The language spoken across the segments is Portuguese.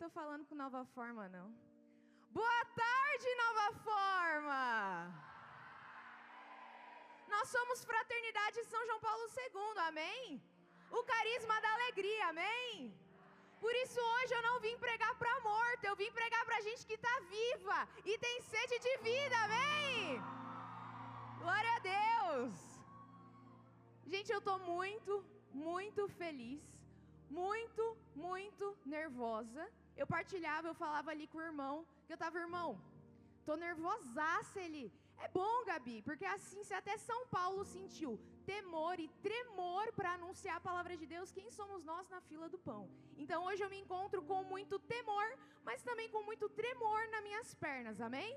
tô falando com Nova Forma, não. Boa tarde, Nova Forma! Nós somos Fraternidade São João Paulo II, amém? O carisma da alegria, amém? Por isso hoje eu não vim pregar para morto, eu vim pregar para gente que está viva e tem sede de vida, amém? Glória a Deus! Gente, eu estou muito feliz, muito nervosa. Eu partilhava, eu falava ali com o irmão, que eu estava, irmão, tô nervosaça, ele. É bom, Gabi, porque assim, se até São Paulo sentiu temor e tremor para anunciar a palavra de Deus, quem somos nós na fila do pão? Então hoje eu me encontro com muito temor, mas também com muito tremor nas minhas pernas, amém?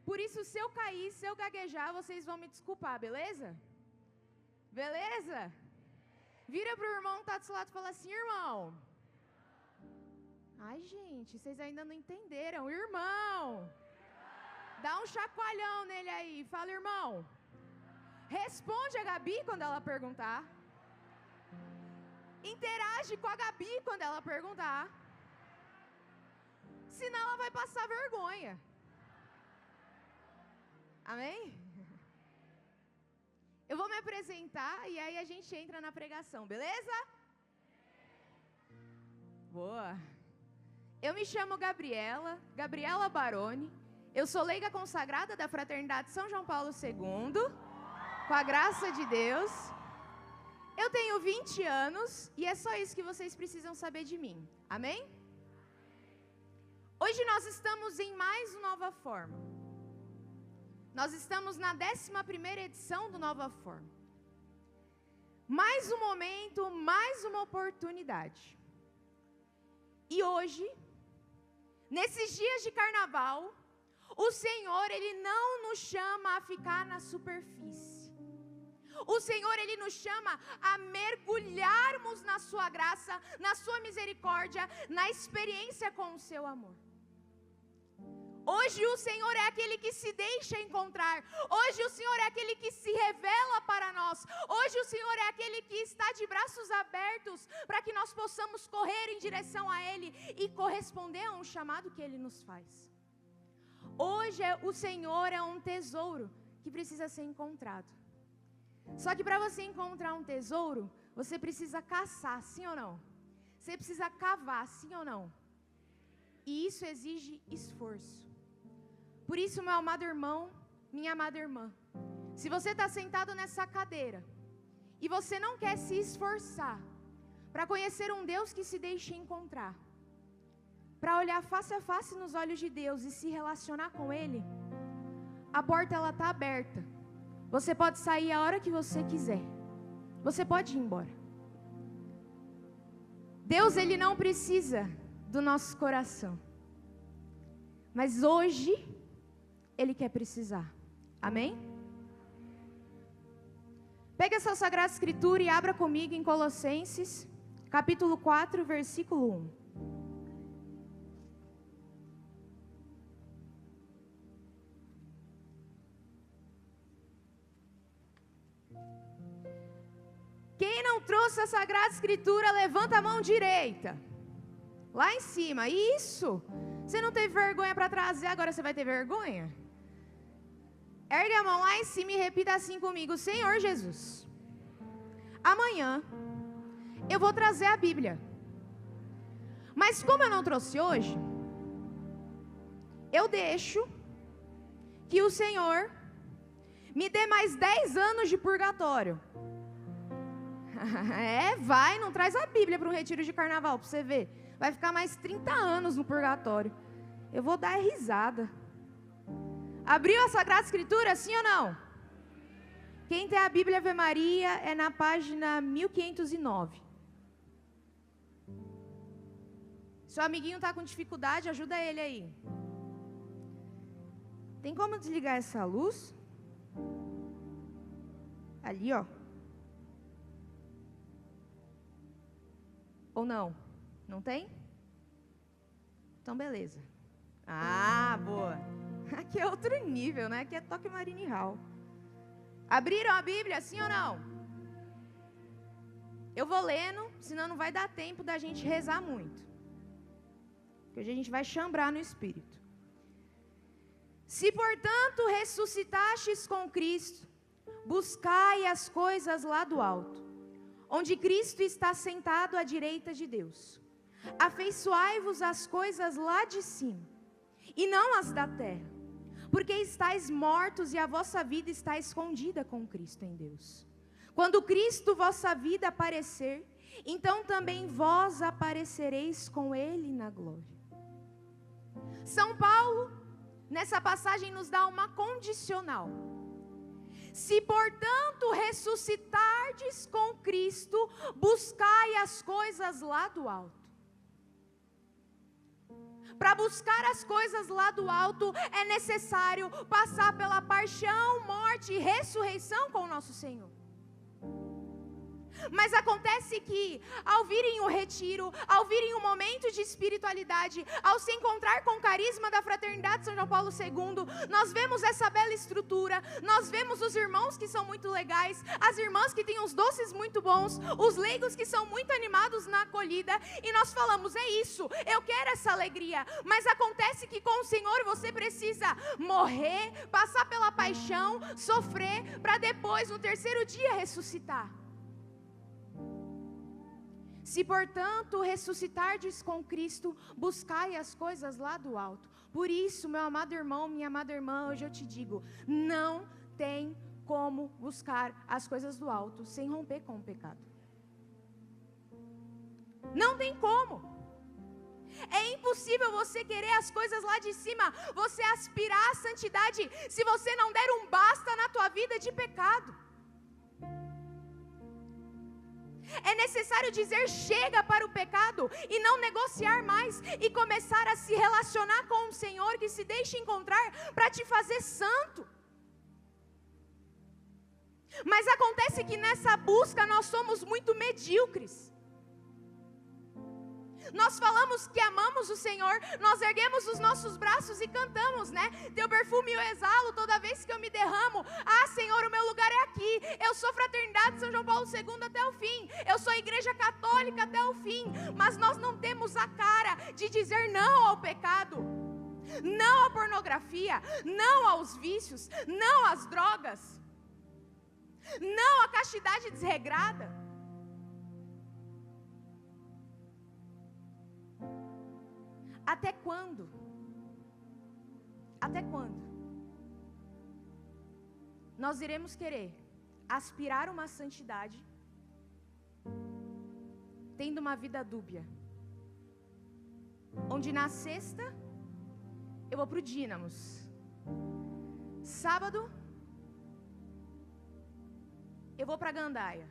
Por isso, se eu cair, se eu gaguejar, vocês vão me desculpar, beleza? Beleza? Vira pro irmão que tá do seu lado e fala assim, irmão. Ai, gente, vocês ainda não entenderam. Irmão. Dá um chacoalhão nele aí. Fala, irmão. Responde a Gabi quando ela perguntar. Interage com a Gabi quando ela perguntar. Senão ela vai passar vergonha. Amém? Eu vou me apresentar e aí a gente entra na pregação, beleza? Boa. Eu me chamo Gabriela Baroni. Eu sou leiga consagrada da Fraternidade São João Paulo II, com a graça de Deus. Eu tenho 20 anos e é só isso que vocês precisam saber de mim. Amém? Hoje nós estamos em mais uma Nova Forma. Nós estamos na 11ª edição do Nova Forma. Mais um momento, mais uma oportunidade. E hoje, nesses dias de carnaval, o Senhor, Ele não nos chama a ficar na superfície. O Senhor, Ele nos chama a mergulharmos na Sua graça, na Sua misericórdia, na experiência com o Seu amor. Hoje o Senhor é aquele que se deixa encontrar. Hoje o Senhor é aquele que se revela para nós. Hoje o Senhor é aquele que está de braços abertos para que nós possamos correr em direção a Ele e corresponder a um chamado que Ele nos faz. Hoje o Senhor é um tesouro que precisa ser encontrado. Só que para você encontrar um tesouro, você precisa caçar, sim ou não? Você precisa cavar, sim ou não? E isso exige esforço. Por isso, meu amado irmão, minha amada irmã, se você está sentado nessa cadeira e você não quer se esforçar para conhecer um Deus que se deixa encontrar, para olhar face a face nos olhos de Deus e se relacionar com Ele, a porta ela está aberta. Você pode sair a hora que você quiser. Você pode ir embora. Deus, Ele não precisa do nosso coração. Mas hoje, Ele quer precisar. Amém? Pegue a sua Sagrada Escritura e abra comigo em Colossenses, capítulo 4, versículo 1. Quem não trouxe a Sagrada Escritura, levanta a mão direita. Lá em cima, isso. Você não teve vergonha para trazer, agora você vai ter vergonha? Ergue a mão lá em cima e repita assim comigo: Senhor Jesus, amanhã eu vou trazer a Bíblia. Mas como eu não trouxe hoje, eu deixo que o Senhor me dê mais 10 anos de purgatório. Vai, não traz a Bíblia para um retiro de carnaval, para você ver. Vai ficar mais 30 anos no purgatório. Eu vou dar risada. Abriu a Sagrada Escritura, sim ou não? Quem tem a Bíblia Ave Maria é na página 1509. Seu amiguinho está com dificuldade, ajuda ele aí. Tem como desligar essa luz? Ali, ó. Ou não? Não tem? Então, beleza. Ah, boa. Aqui é outro nível, né? Aqui é toque Marine Hall. Abriram a Bíblia, sim ou não? Eu vou lendo, senão não vai dar tempo da gente rezar muito. que hoje a gente vai chambrar no Espírito. Se, portanto, ressuscitastes com Cristo, buscai as coisas lá do alto, onde Cristo está sentado à direita de Deus. Afeiçoai-vos às coisas lá de cima, e não as da terra, porque estáis mortos e a vossa vida está escondida com Cristo em Deus. Quando Cristo, vossa vida, aparecer, então também vós aparecereis com Ele na glória. São Paulo, nessa passagem, nos dá uma condicional. Se, portanto, ressuscitardes com Cristo, buscai as coisas lá do alto. Para buscar as coisas lá do alto, é necessário passar pela paixão, morte e ressurreição com o nosso Senhor. Mas acontece que, ao virem o retiro, ao virem o momento de espiritualidade, ao se encontrar com o carisma da Fraternidade São João Paulo II, nós vemos essa bela estrutura, nós vemos os irmãos que são muito legais, as irmãs que têm os doces muito bons, os leigos que são muito animados na acolhida, e nós falamos, é isso, eu quero essa alegria. Mas acontece que com o Senhor você precisa morrer, passar pela paixão, sofrer, para depois, no terceiro dia, ressuscitar. Se, portanto, ressuscitardes com Cristo, buscai as coisas lá do alto. Por isso, meu amado irmão, minha amada irmã, hoje eu te digo, não tem como buscar as coisas do alto sem romper com o pecado. Não tem como. É impossível você querer as coisas lá de cima, você aspirar à santidade, se você não der um basta na tua vida de pecado. É necessário dizer chega para o pecado e não negociar mais e começar a se relacionar com o Senhor que se deixa encontrar para te fazer santo. Mas acontece que nessa busca nós somos muito medíocres. Nós falamos que amamos o Senhor, nós erguemos os nossos braços e cantamos, né? Teu perfume eu exalo toda vez que eu me derramo. Ah, Senhor, o meu lugar é aqui. Eu sou Fraternidade São João Paulo II até o fim. Eu sou Igreja Católica até o fim. Mas nós não temos a cara de dizer não ao pecado, não à pornografia, não aos vícios, não às drogas, não à castidade desregrada. Até quando? Até quando? Nós iremos querer aspirar uma santidade, tendo uma vida dúbia, onde na sexta eu vou para o Dínamos, sábado eu vou para a Gandaia,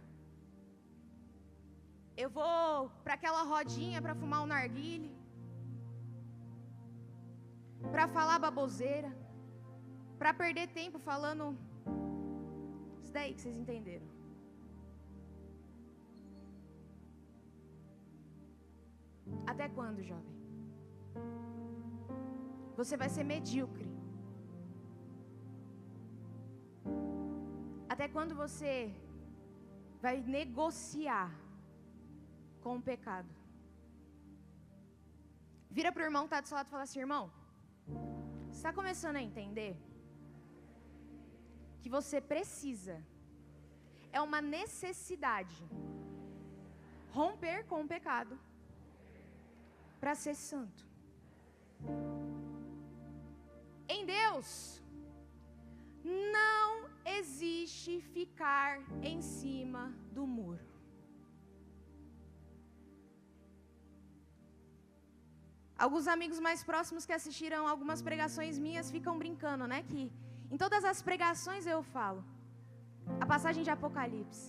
eu vou para aquela rodinha para fumar um narguile, para falar baboseira, para perder tempo falando isso daí que vocês entenderam. Até quando, jovem? Você vai ser medíocre. Até quando você vai negociar com o pecado? Vira para o irmão que está do seu lado e fala assim: irmão, você está começando a entender que você precisa, é uma necessidade, romper com o pecado para ser santo. Em Deus não existe ficar em cima do muro. Alguns amigos mais próximos que assistiram algumas pregações minhas ficam brincando, né? Que em todas as pregações eu falo a passagem de Apocalipse: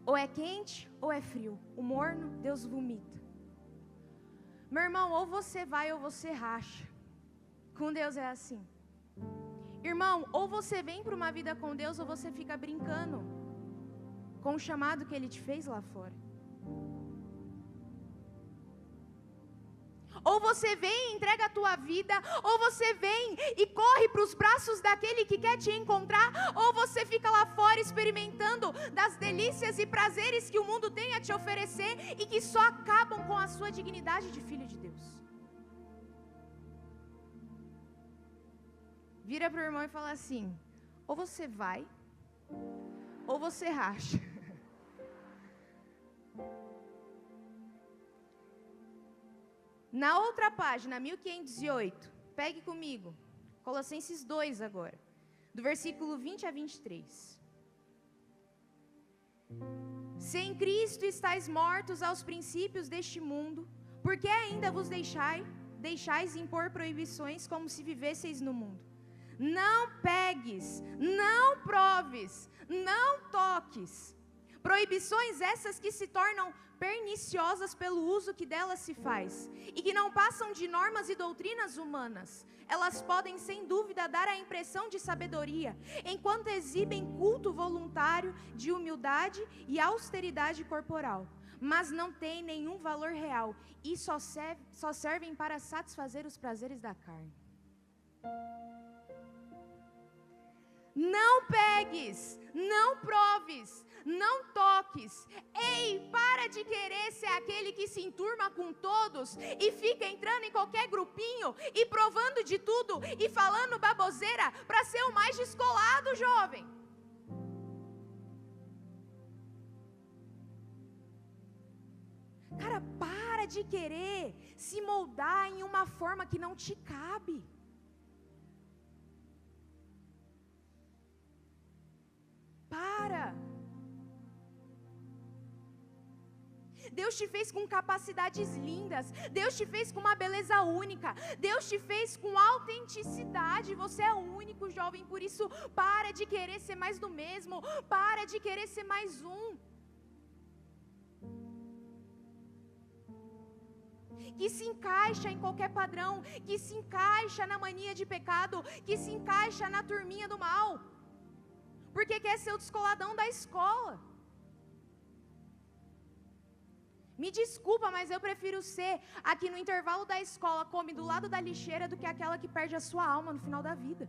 ou é quente ou é frio, o morno Deus vomita. Meu irmão, ou você vai ou você racha. Com Deus é assim. Irmão, ou você vem para uma vida com Deus ou você fica brincando com o chamado que Ele te fez lá fora. Ou você vem e entrega a tua vida, ou você vem e corre para os braços daquele que quer te encontrar, ou você fica lá fora experimentando das delícias e prazeres que o mundo tem a te oferecer e que só acabam com a sua dignidade de filho de Deus. Vira para o irmão e fala assim: ou você vai, ou você racha. Na outra página, 1508, pegue comigo, Colossenses 2 agora, do versículo 20 a 23. Se em Cristo estáis mortos aos princípios deste mundo, por que ainda vos deixais impor proibições como se vivesseis no mundo? Não pegues, não proves, não toques. Proibições essas que se tornam perniciosas pelo uso que delas se faz, e que não passam de normas e doutrinas humanas. Elas podem, sem dúvida, dar a impressão de sabedoria, enquanto exibem culto voluntário de humildade e austeridade corporal, mas não têm nenhum valor real, e só servem para satisfazer os prazeres da carne. Não pegues, não proves, não toques. Ei, para de querer ser aquele que se enturma com todos e fica entrando em qualquer grupinho e provando de tudo e falando baboseira para ser o mais descolado, jovem. Cara, para de querer se moldar em uma forma que não te cabe. Para. Deus te fez com capacidades lindas. Deus te fez com uma beleza única. Deus te fez com autenticidade. Você é único, jovem. Por isso, para de querer ser mais do mesmo. Para de querer ser mais um. Que se encaixa em qualquer padrão. Que se encaixa na mania de pecado. Que se encaixa na turminha do mal. Porque quer ser o descoladão da escola. Me desculpa, mas eu prefiro ser a que no intervalo da escola come do lado da lixeira do que aquela que perde a sua alma no final da vida.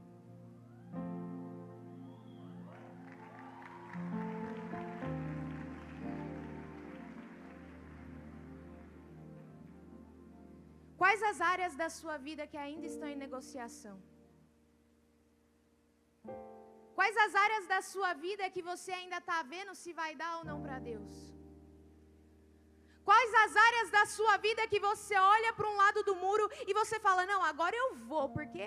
Quais as áreas da sua vida que ainda estão em negociação? Quais as áreas da sua vida que você ainda está vendo se vai dar ou não para Deus? Quais as áreas da sua vida que você olha para um lado do muro e você fala, não, agora eu vou, porque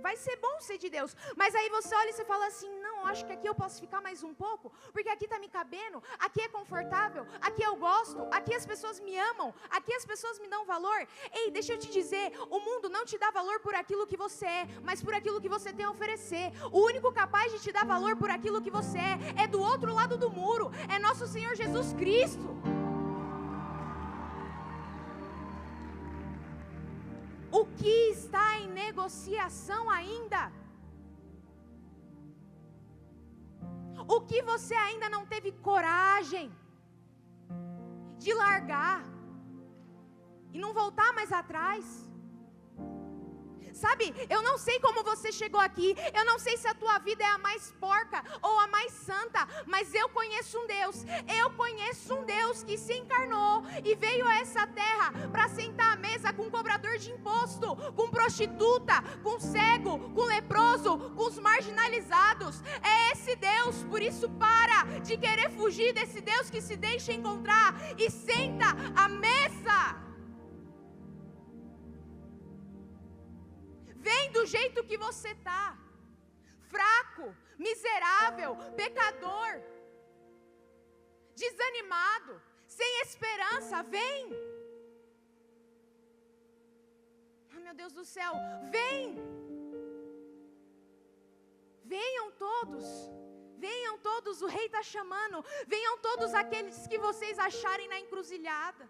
vai ser bom ser de Deus. Mas aí você olha e você fala assim, não, acho que aqui eu posso ficar mais um pouco, porque aqui está me cabendo, aqui é confortável, aqui eu gosto, aqui as pessoas me amam, aqui as pessoas me dão valor. Ei, deixa eu te dizer, o mundo não te dá valor por aquilo que você é, mas por aquilo que você tem a oferecer. O único capaz de te dar valor por aquilo que você é do outro lado do muro, é nosso Senhor Jesus Cristo. O que está em negociação ainda? O que você ainda não teve coragem de largar e não voltar mais atrás? Sabe, eu não sei como você chegou aqui, eu não sei se a tua vida é a mais porca ou a mais santa, mas eu conheço um Deus que se encarnou e veio a essa terra para sentar à mesa com cobrador de imposto, com prostituta, com cego, com leproso, com os marginalizados. É esse Deus, por isso para de querer fugir desse Deus que se deixa encontrar e senta à mesa. Vem do jeito que você está, fraco, miserável, pecador, desanimado, sem esperança, vem. Oh, meu Deus do céu, vem. Venham todos, o rei está chamando. Venham todos aqueles que vocês acharem na encruzilhada,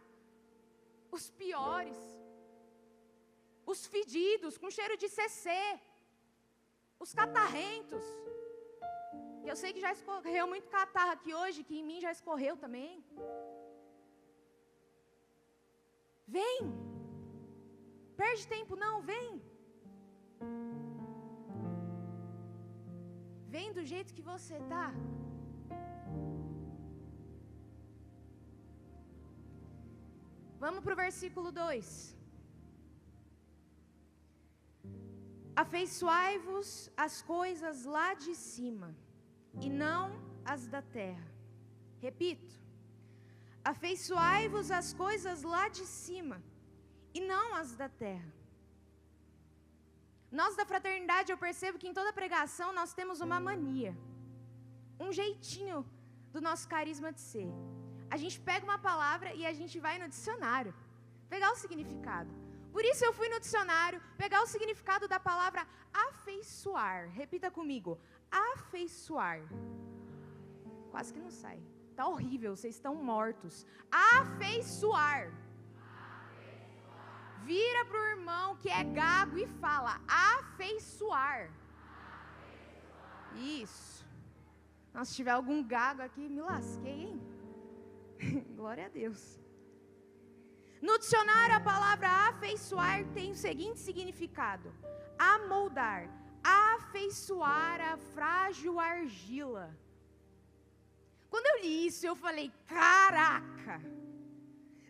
os piores, os fedidos, com cheiro de CC, os catarrentos. Eu sei que já escorreu muito catarro aqui hoje, que em mim já escorreu também. Vem, perde tempo não, vem. Vem do jeito que você está. Vamos para o versículo 2. Afeiçoai-vos as coisas lá de cima, e não as da terra. Repito, afeiçoai-vos as coisas lá de cima, e não as da terra. Nós da fraternidade, eu percebo que em toda pregação nós temos uma mania, um jeitinho do nosso carisma de ser. A gente pega uma palavra e a gente vai no dicionário, pegar o significado. Por isso eu fui no dicionário, pegar o significado da palavra afeiçoar. Repita comigo, afeiçoar. Quase que não sai. Tá horrível, vocês estão mortos. Afeiçoar. Vira pro irmão que é gago e fala, afeiçoar. Isso. Nossa, se tiver algum gago aqui, me lasquei, hein? Glória a Deus. No dicionário, a palavra afeiçoar tem o seguinte significado: amoldar, afeiçoar a frágil argila. Quando eu li isso, eu falei, caraca!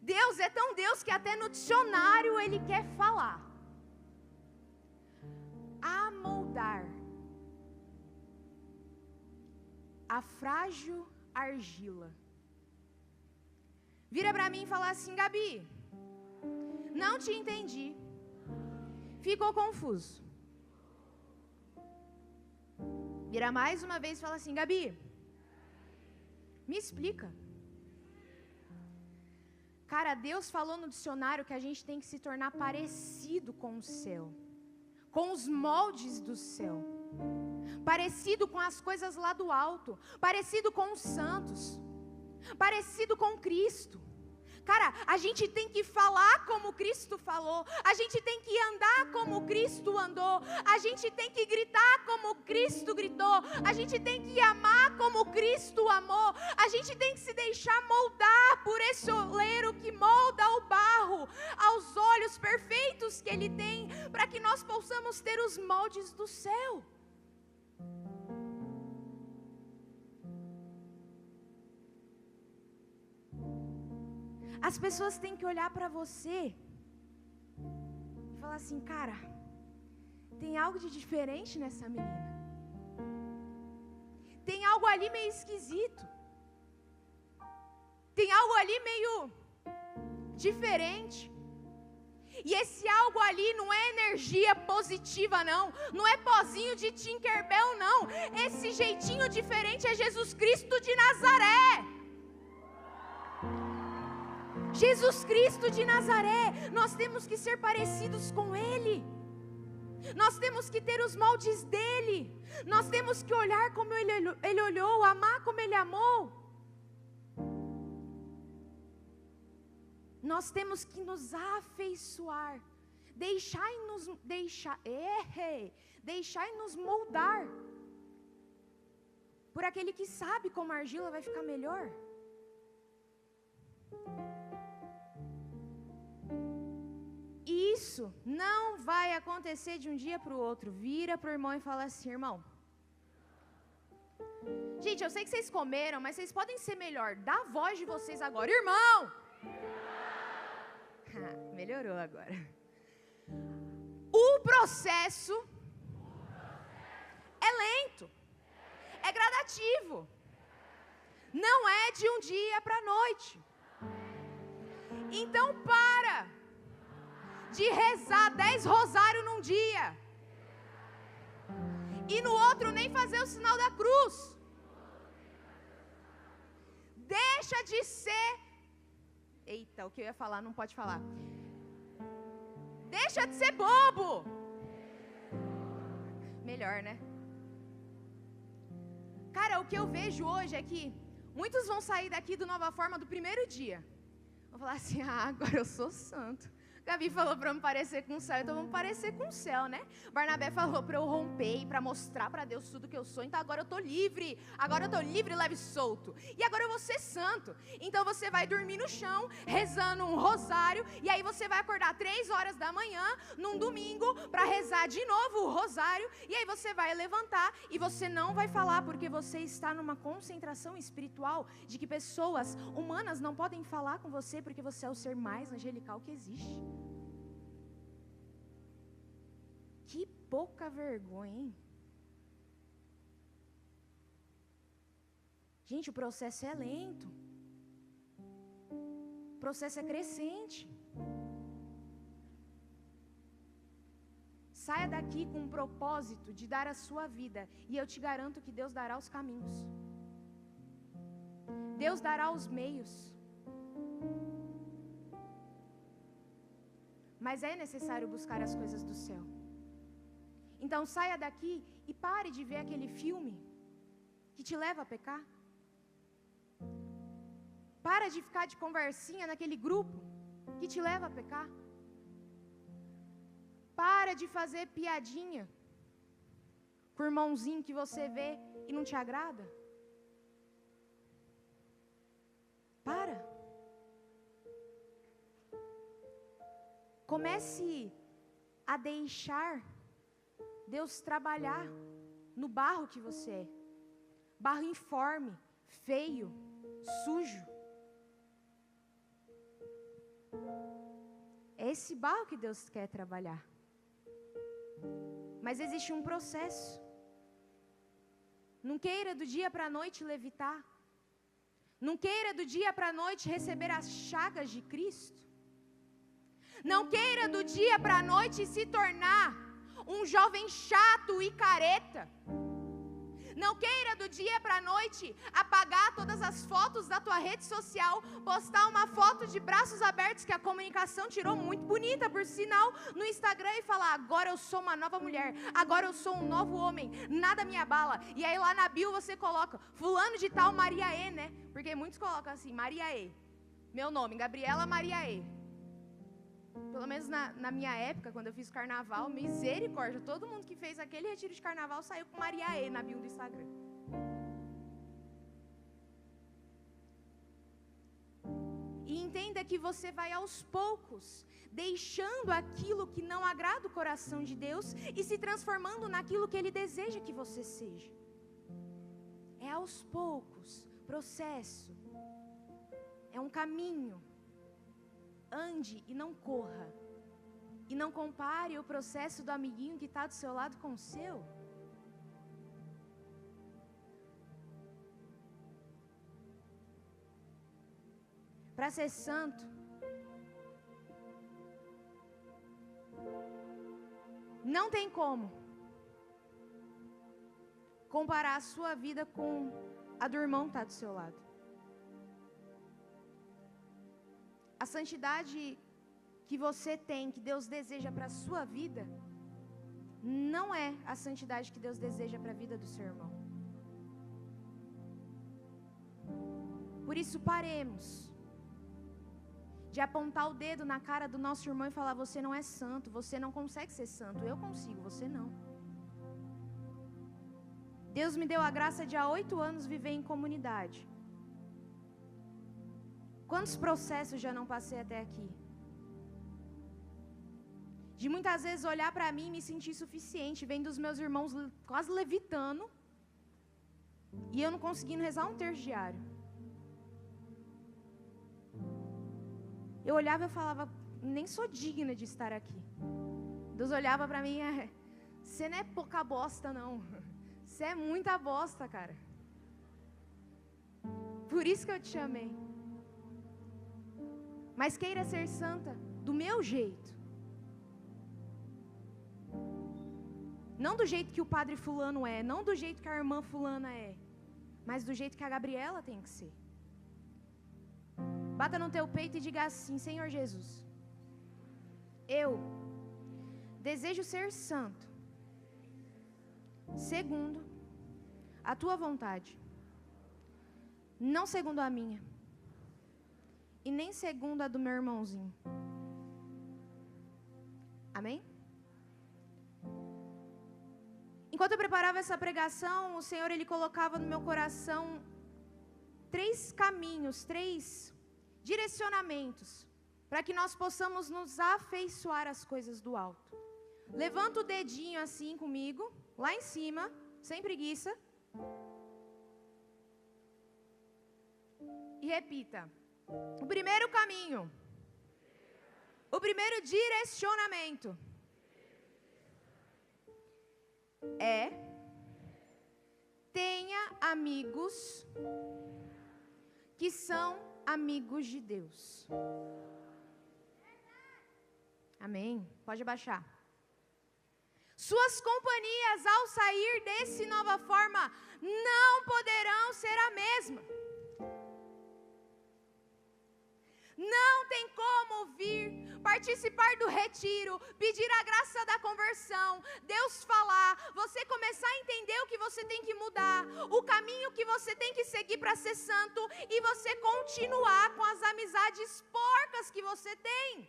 Deus é tão Deus que até no dicionário Ele quer falar. Amoldar a frágil argila. Vira para mim e fala assim, Gabi, não te entendi. Ficou confuso. Vira mais uma vez e fala assim, Gabi, me explica. Cara, Deus falou no dicionário que a gente tem que se tornar parecido com o céu, com os moldes do céu, parecido com as coisas lá do alto, parecido com os santos, parecido com Cristo. Cara, a gente tem que falar como Cristo falou, a gente tem que andar como Cristo andou, a gente tem que gritar como Cristo gritou, a gente tem que amar como Cristo amou, a gente tem que se deixar moldar por esse oleiro que molda o barro aos olhos perfeitos que Ele tem, para que nós possamos ter os moldes do céu. As pessoas têm que olhar para você e falar assim, cara, tem algo de diferente nessa menina. Tem algo ali meio esquisito. Tem algo ali meio diferente. E esse algo ali não é energia positiva, não. Não é pozinho de Tinkerbell, não. Esse jeitinho diferente é Jesus Cristo de Nazaré. Jesus Cristo de Nazaré, nós temos que ser parecidos com Ele, nós temos que ter os moldes dEle, nós temos que olhar como Ele olhou, amar como Ele amou, nós temos que nos afeiçoar, deixar e nos moldar, por aquele que sabe como a argila vai ficar melhor. Isso não vai acontecer de um dia para o outro. Vira para o irmão e fala assim, irmão. Gente, eu sei que vocês comeram, mas vocês podem ser melhor. Dá a voz de vocês agora, irmão. Melhorou agora. O processo é lento, é gradativo. Não é de um dia para a noite. Então para de rezar 10 rosários num dia e no outro nem fazer o sinal da cruz. Deixa de ser... Eita, o que eu ia falar não pode falar. Deixa de ser bobo. Melhor, né? Cara, o que eu vejo hoje é que muitos vão sair daqui do Nova Forma do primeiro dia. Vão falar assim, agora eu sou santo. Gabi falou para eu me parecer com o céu, então vamos parecer com o céu, né? Barnabé falou para eu romper e para mostrar para Deus tudo que eu sou, então agora eu estou livre, leve e solto, e agora eu vou ser santo. Então você vai dormir no chão, rezando um rosário, e aí você vai acordar 3 horas da manhã, num domingo, para rezar de novo o rosário, e aí você vai levantar, e você não vai falar, porque você está numa concentração espiritual, de que pessoas humanas não podem falar com você, porque você é o ser mais angelical que existe. Que pouca vergonha, hein? Gente, o processo é lento. O processo é crescente. Saia daqui com um propósito de dar a sua vida, e eu te garanto que Deus dará os caminhos. Deus dará os meios. Mas é necessário buscar as coisas do céu. Então saia daqui e pare de ver aquele filme que te leva a pecar. Para de ficar de conversinha naquele grupo que te leva a pecar. Para de fazer piadinha com o irmãozinho que você vê e não te agrada. Para. Comece a deixar Deus trabalhar no barro que você é. Barro informe, feio, sujo. É esse barro que Deus quer trabalhar. Mas existe um processo. Não queira do dia para a noite levitar. Não queira do dia para a noite receber as chagas de Cristo. Não queira do dia para a noite se tornar um jovem chato e careta. Não queira do dia para a noite apagar todas as fotos da tua rede social, postar uma foto de braços abertos que a comunicação tirou muito bonita, por sinal, no Instagram e falar: agora eu sou uma nova mulher, agora eu sou um novo homem, nada me abala. E aí lá na bio você coloca fulano de tal Maria E, né? Porque muitos colocam assim, Maria E. Meu nome, Gabriela Maria E. Pelo menos na minha época, quando eu fiz carnaval, misericórdia, todo mundo que fez aquele retiro de carnaval saiu com Maria E na bio do Instagram. E entenda que você vai aos poucos deixando aquilo que não agrada o coração de Deus e se transformando naquilo que Ele deseja que você seja. É aos poucos, processo, é um caminho. Ande e não corra. E não compare o processo do amiguinho que está do seu lado com o seu. Para ser santo, não tem como comparar a sua vida com a do irmão que está do seu lado. A santidade que você tem, que Deus deseja para a sua vida, não é a santidade que Deus deseja para a vida do seu irmão. Por isso, paremos de apontar o dedo na cara do nosso irmão e falar: você não é santo, você não consegue ser santo. Eu consigo, você não. Deus me deu a graça de há 8 anos viver em comunidade. Quantos processos já não passei até aqui? De muitas vezes olhar para mim e me sentir suficiente, vendo os meus irmãos quase levitando, e eu não conseguindo rezar um terço diário. Eu olhava e falava: nem sou digna de estar aqui. Deus olhava para mim: você não é pouca bosta não, você é muita bosta, cara. Por isso que eu te chamei. Mas queira ser santa do meu jeito. Não do jeito que o padre fulano é, não do jeito que a irmã fulana é, mas do jeito que a Gabriela tem que ser. Bata no teu peito e diga assim: Senhor Jesus, eu desejo ser santo, segundo a tua vontade, não segundo a minha. E nem segundo a do meu irmãozinho. Amém? Enquanto eu preparava essa pregação, o Senhor, Ele colocava no meu coração 3 caminhos, 3 direcionamentos, para que nós possamos nos afeiçoar às coisas do alto. Levanta o dedinho assim comigo, lá em cima, sem preguiça. E repita. O primeiro caminho, o primeiro direcionamento é: tenha amigos que são amigos de Deus. Amém? Pode abaixar. Suas companhias, ao sair desse nova forma, não poderão ser a mesma. Não tem como vir, participar do retiro, pedir a graça da conversão, Deus falar, você começar a entender o que você tem que mudar, o caminho que você tem que seguir para ser santo, e você continuar com as amizades porcas que você tem.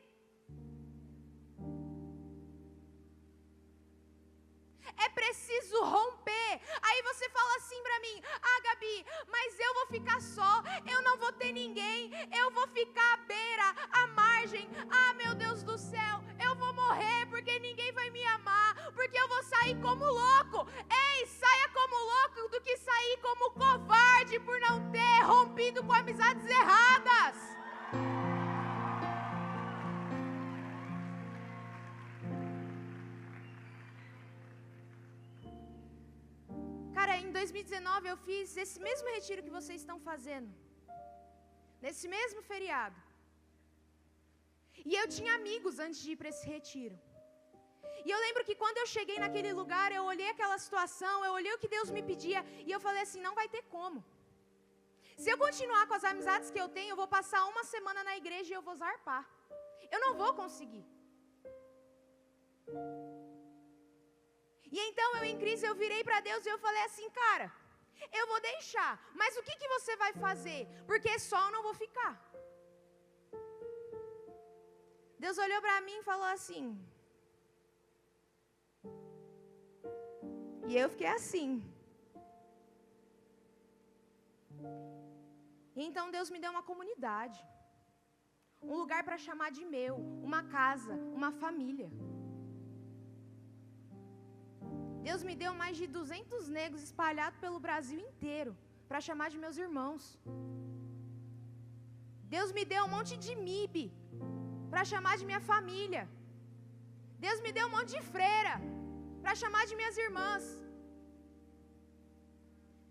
É preciso romper. Aí você fala assim pra mim: ah, Gabi, mas eu vou ficar só, eu não vou ter ninguém, eu vou ficar à beira, à margem. Ah, meu Deus do céu, eu vou morrer porque ninguém vai me amar, porque eu vou sair como louco. Ei, saia como louco do que sair como covarde por não ter rompido com amizades erradas. Cara, em 2019 eu fiz esse mesmo retiro que vocês estão fazendo, nesse mesmo feriado. E eu tinha amigos antes de ir para esse retiro. E eu lembro que quando eu cheguei naquele lugar, eu olhei aquela situação, eu olhei o que Deus me pedia, e eu falei assim: não vai ter como. Se eu continuar com as amizades que eu tenho, eu vou passar uma semana na igreja e eu vou zarpar. Eu não vou conseguir. E então eu, em crise, eu virei para Deus e eu falei assim: cara, eu vou deixar, mas o que você vai fazer? Porque só eu não vou ficar. Deus olhou para mim e falou assim, e eu fiquei assim. E então Deus me deu uma comunidade, um lugar para chamar de meu, uma casa, uma família. Deus me deu mais de 200 negros espalhados pelo Brasil inteiro para chamar de meus irmãos. Deus me deu um monte de MIB para chamar de minha família. Deus me deu um monte de freira para chamar de minhas irmãs.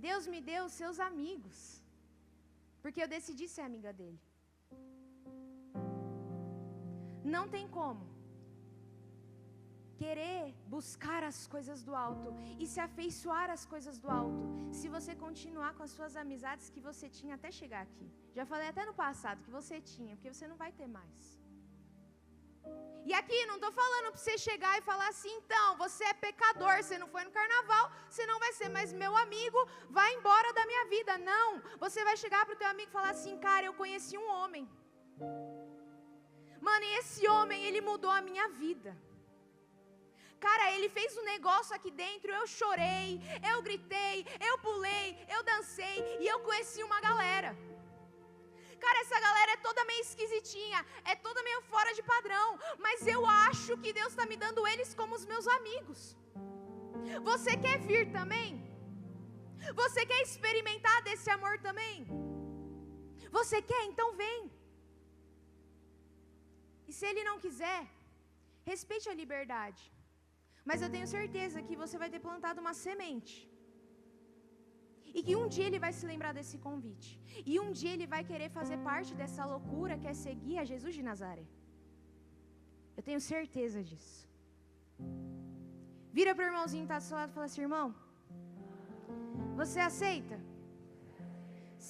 Deus me deu os seus amigos, porque eu decidi ser amiga dele. Não tem como querer buscar as coisas do alto e se afeiçoar às coisas do alto se você continuar com as suas amizades que você tinha até chegar aqui. Já falei até no passado que você tinha, porque você não vai ter mais. E aqui não estou falando para você chegar e falar assim: então, você é pecador, você não foi no carnaval, você não vai ser mais meu amigo, vai embora da minha vida. Não, você vai chegar para o teu amigo e falar assim: cara, eu conheci um homem, mano, e esse homem, ele mudou a minha vida. Cara, ele fez um negócio aqui dentro, eu chorei, eu gritei, eu pulei, eu dancei, e eu conheci uma galera. Cara, essa galera é toda meio esquisitinha, é toda meio fora de padrão, mas eu acho que Deus está me dando eles como os meus amigos. Você quer vir também? Você quer experimentar desse amor também? Você quer? Então vem. E se ele não quiser, respeite a liberdade. Mas eu tenho certeza que você vai ter plantado uma semente. E que um dia ele vai se lembrar desse convite. E um dia ele vai querer fazer parte dessa loucura que é seguir a Jesus de Nazaré. Eu tenho certeza disso. Vira para o irmãozinho que está do seu lado e fala assim: irmão, você aceita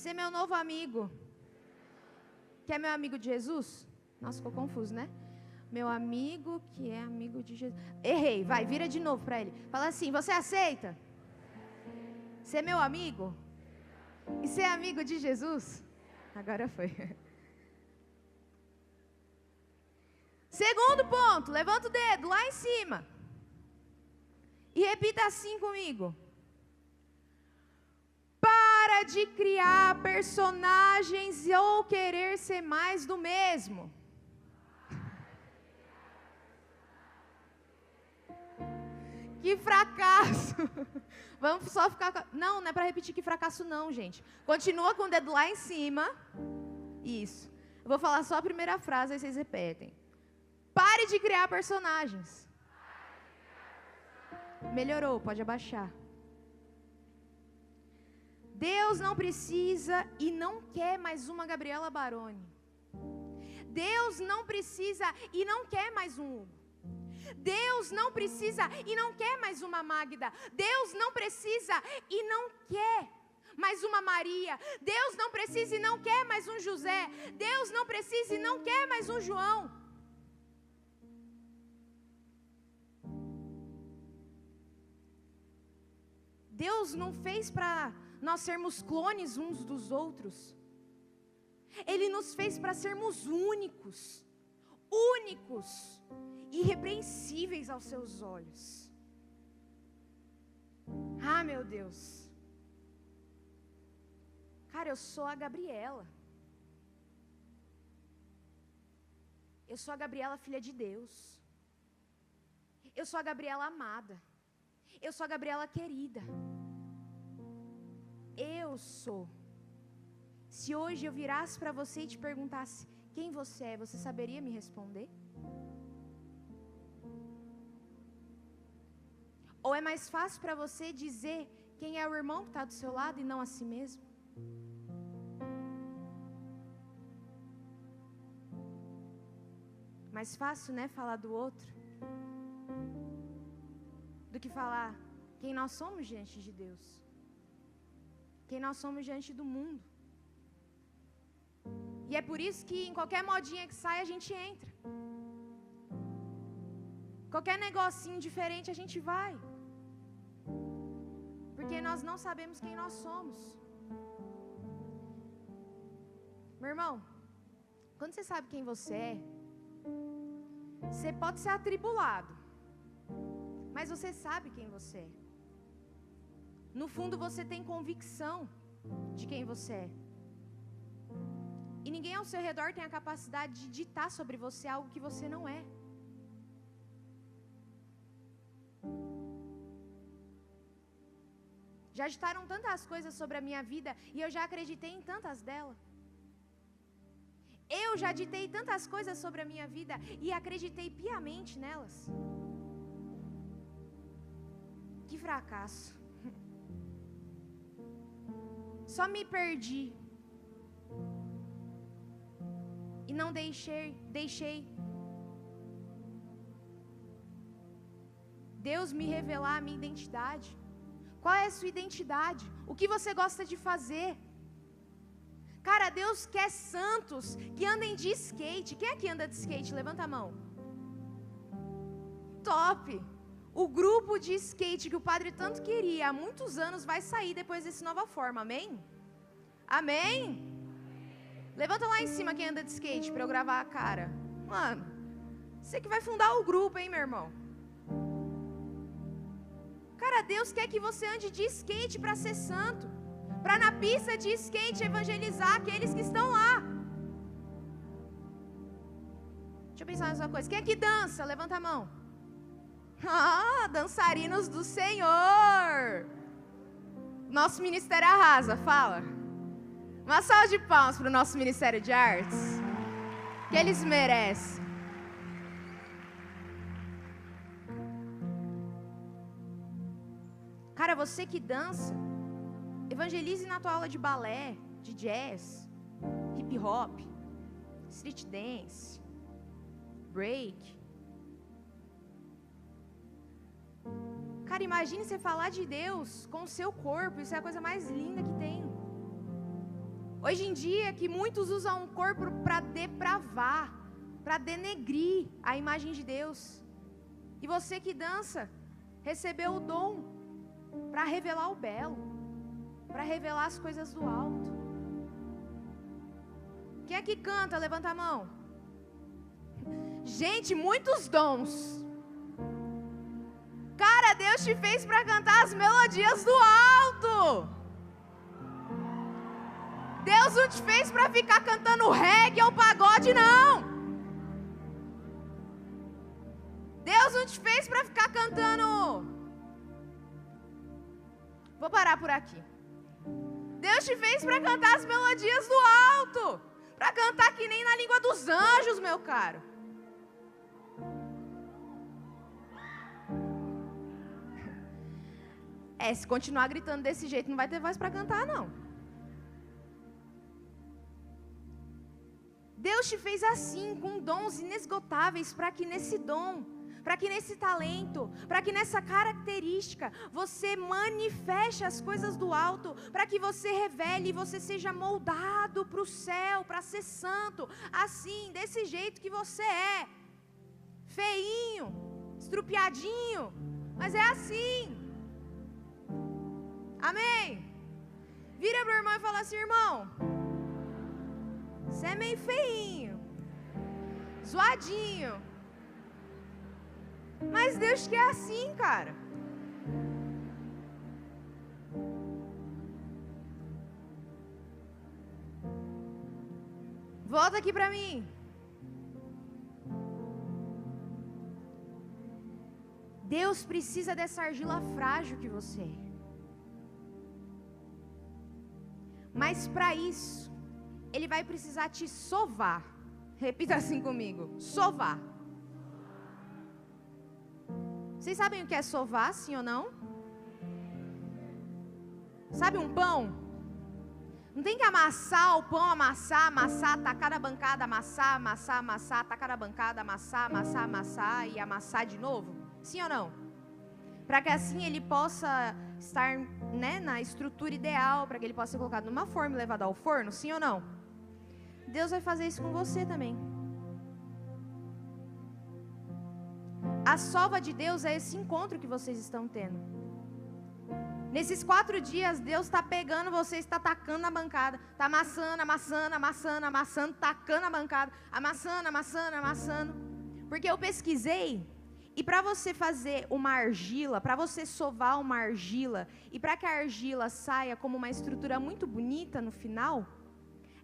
ser meu novo amigo, que é meu amigo de Jesus? Nossa, ficou confuso, né? Meu amigo que é amigo de Jesus. Errei, vai, vira de novo para ele. Fala assim: você aceita ser meu amigo e ser amigo de Jesus? Agora foi. Segundo ponto, levanta o dedo lá em cima e repita assim comigo: para de criar personagens ou querer ser mais do mesmo. Que fracasso. Vamos só ficar... Não, não é para repetir que fracasso não, gente. Continua com o dedo lá em cima. Isso. Eu vou falar só a primeira frase, aí vocês repetem. Pare de criar personagens. Melhorou, pode abaixar. Deus não precisa e não quer mais uma Gabriela Baroni. Deus não precisa e não quer mais um Hugo. Deus não precisa e não quer mais uma Magda. Deus não precisa e não quer mais uma Maria. Deus não precisa e não quer mais um José. Deus não precisa e não quer mais um João. Deus não fez para nós sermos clones uns dos outros. Ele nos fez para sermos únicos, únicos, irrepreensíveis aos seus olhos. Ah, meu Deus. Cara, eu sou a Gabriela. Eu sou a Gabriela, filha de Deus. Eu sou a Gabriela amada. Eu sou a Gabriela querida. Eu sou. Se hoje eu virasse para você e te perguntasse quem você é, você saberia me responder? Ou é mais fácil para você dizer quem é o irmão que está do seu lado e não a si mesmo? Mais fácil, né, falar do outro do que falar quem nós somos diante de Deus, quem nós somos diante do mundo. E é por isso que em qualquer modinha que sai a gente entra. Qualquer negocinho diferente a gente vai. Porque nós não sabemos quem nós somos. Meu irmão, quando você sabe quem você é, você pode ser atribulado, mas você sabe quem você é. No fundo você tem convicção de quem você é. E ninguém ao seu redor tem a capacidade de ditar sobre você algo que você não é. Já ditaram tantas coisas sobre a minha vida e eu já acreditei em tantas delas. Eu já ditei tantas coisas sobre a minha vida e acreditei piamente nelas. Que fracasso. Só me perdi. E não deixei Deus me revelar a minha identidade. Qual é a sua identidade? O que você gosta de fazer? Cara, Deus quer santos que andem de skate. Quem é que anda de skate? Levanta a mão. Top! O grupo de skate que o padre tanto queria há muitos anos vai sair depois desse Nova Forma, amém? Amém? Levanta lá em cima quem anda de skate para eu gravar a cara. Mano, você que vai fundar o grupo, hein, meu irmão? Cara, Deus quer que você ande de skate para ser santo. Para na pista de skate evangelizar aqueles que estão lá. Deixa eu pensar nessa coisa. Quem é que dança? Levanta a mão. Ah, dançarinos do Senhor. Nosso ministério arrasa, fala. Uma salva de palmas para o nosso Ministério de Artes, que eles merecem. Cara, você que dança, evangelize na tua aula de balé, de jazz, hip hop, street dance, break. Cara, imagine você falar de Deus com o seu corpo, isso é a coisa mais linda que tem. Hoje em dia, que muitos usam o corpo para depravar, para denegrir a imagem de Deus. E você que dança, recebeu o dom para revelar o belo, para revelar as coisas do alto. Quem é que canta? Levanta a mão. Gente, muitos dons. Cara, Deus te fez para cantar as melodias do alto. Deus não te fez para ficar cantando reggae ou pagode, não. Deus não te fez para ficar cantando. Vou parar por aqui. Deus te fez para cantar as melodias do alto, para cantar que nem na língua dos anjos, meu caro. Se continuar gritando desse jeito, não vai ter voz para cantar, não. Deus te fez assim, com dons inesgotáveis, para que nesse dom, para que nesse talento, para que nessa característica, você manifeste as coisas do alto, para que você revele e você seja moldado para o céu, para ser santo, assim, desse jeito que você é, feinho, estrupiadinho, mas é assim. Amém? Vira para o irmão e fala assim: irmão, você é meio feinho, zoadinho, mas Deus quer assim, cara. Volta aqui pra mim. Deus precisa dessa argila frágil que você é. Mas para isso, Ele vai precisar te sovar. Repita assim comigo: sovar. Vocês sabem o que é sovar, sim ou não? Sabe um pão? Não tem que amassar o pão, amassar, tacar na bancada, amassar, tacar na bancada, amassar e amassar de novo? Sim ou não? Para que assim ele possa estar, né, na estrutura ideal, para que ele possa ser colocado numa forma e levado ao forno, sim ou não? Deus vai fazer isso com você também. A sova de Deus é esse encontro que vocês estão tendo. Nesses 4 dias, Deus está pegando você, está tacando na bancada, está amassando, tacando na bancada, amassando. Porque eu pesquisei, e para você fazer uma argila, para você sovar uma argila, e para que a argila saia como uma estrutura muito bonita no final,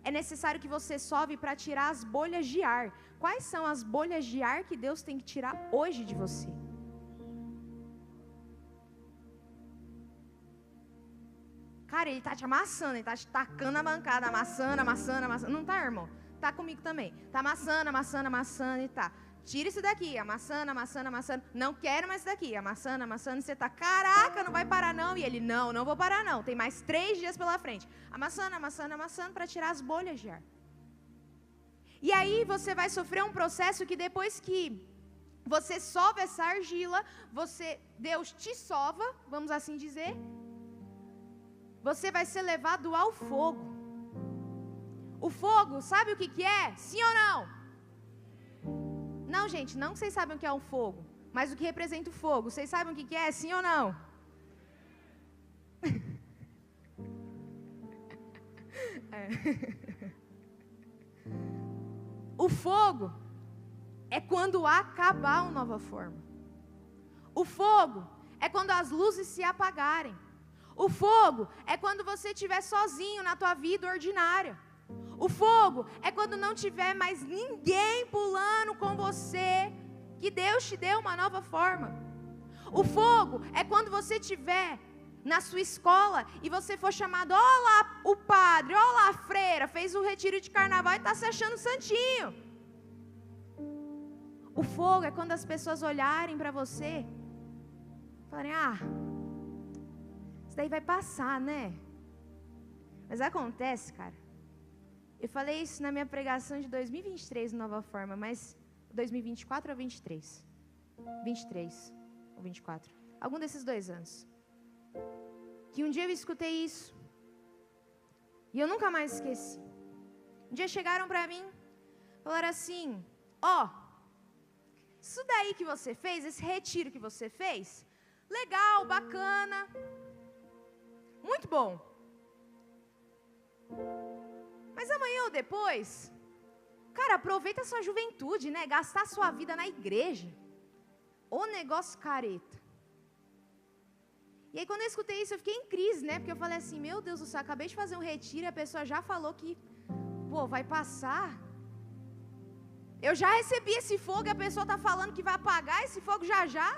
é necessário que você sove para tirar as bolhas de ar. Quais são as bolhas de ar que Deus tem que tirar hoje de você? Cara, Ele está te amassando, Ele está te tacando na bancada, amassando. Não tá, irmão? Tá comigo também. Tá amassando e tá. Tira isso daqui, amassando. Não quero mais isso daqui, amassando. Você tá, caraca, não vai parar não. E ele, não vou parar não. Tem mais 3 dias pela frente. Amassando para tirar as bolhas de ar. E aí você vai sofrer um processo que depois que você sova essa argila, Deus te sova, vamos assim dizer, você vai ser levado ao fogo. O fogo, sabe o que é? Sim ou não? Não, gente, não que vocês sabem o que é um fogo, mas o que representa o fogo. Vocês sabem o que é? Sim ou não? O fogo é quando acabar uma nova forma. O fogo é quando as luzes se apagarem. O fogo é quando você estiver sozinho na tua vida ordinária. O fogo é quando não tiver mais ninguém pulando com você, que Deus te deu uma nova forma. O fogo é quando você estiver na sua escola e você for chamado: ó lá o padre, ó lá a freira, fez o retiro de carnaval e está se achando santinho. O fogo é quando as pessoas olharem para você e falarem: isso daí vai passar, né? Mas acontece, cara. Eu falei isso na minha pregação de 2023, Nova Forma, mas 2024 ou 23? 23 ou 24. Algum desses 2 anos. Que um dia eu escutei isso. E eu nunca mais esqueci. Um dia chegaram para mim, falaram assim: isso daí que você fez, esse retiro que você fez, legal, bacana, muito bom. Mas amanhã ou depois, cara, aproveita a sua juventude, né? Gastar a sua vida na igreja. O negócio careta. E aí quando eu escutei isso, eu fiquei em crise, né? Porque eu falei assim: meu Deus do céu, acabei de fazer um retiro e a pessoa já falou que, vai passar. Eu já recebi esse fogo e a pessoa está falando que vai apagar esse fogo já.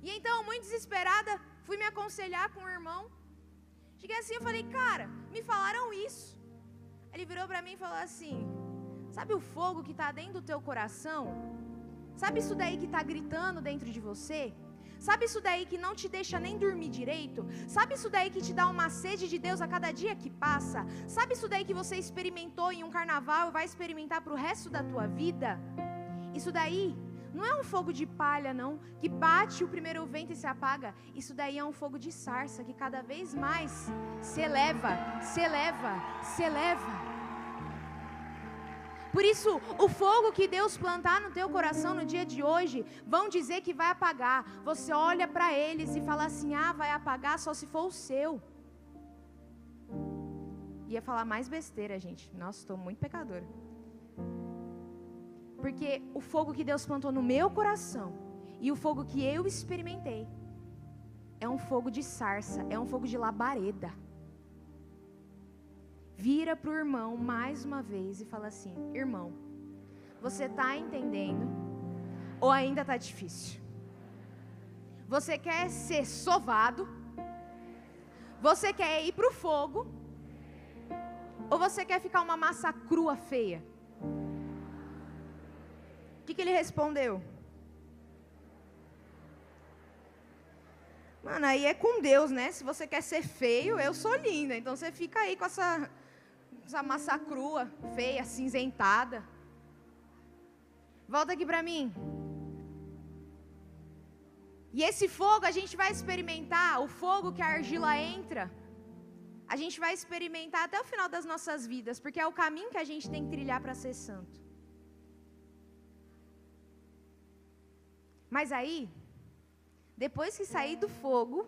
E então, muito desesperada, fui me aconselhar com o irmão. Cheguei assim, eu falei: cara, me falaram isso. Ele virou para mim e falou assim: sabe o fogo que está dentro do teu coração? Sabe isso daí que está gritando dentro de você? Sabe isso daí que não te deixa nem dormir direito? Sabe isso daí que te dá uma sede de Deus a cada dia que passa? Sabe isso daí que você experimentou em um carnaval e vai experimentar para o resto da tua vida? Isso daí não é um fogo de palha, não, que bate o primeiro vento e se apaga. Isso daí é um fogo de sarça que cada vez mais se eleva, se eleva, se eleva. Por isso, o fogo que Deus plantar no teu coração no dia de hoje, vão dizer que vai apagar. Você olha para eles e fala assim, vai apagar só se for o seu. Ia falar mais besteira, gente. Nossa, estou muito pecadora. Porque o fogo que Deus plantou no meu coração e o fogo que eu experimentei é um fogo de sarça, é um fogo de labareda. Vira para o irmão mais uma vez e fala assim, irmão, você está entendendo ou ainda está difícil? Você quer ser sovado? Você quer ir para o fogo? Ou você quer ficar uma massa crua feia? O que ele respondeu? Mano, aí é com Deus, né? Se você quer ser feio, eu sou linda. Então você fica aí com essa massa crua, feia, cinzentada. Volta aqui pra mim. E esse fogo a gente vai experimentar, o fogo que a argila entra, a gente vai experimentar até o final das nossas vidas, porque é o caminho que a gente tem que trilhar para ser santo. Mas aí, depois que sair do fogo,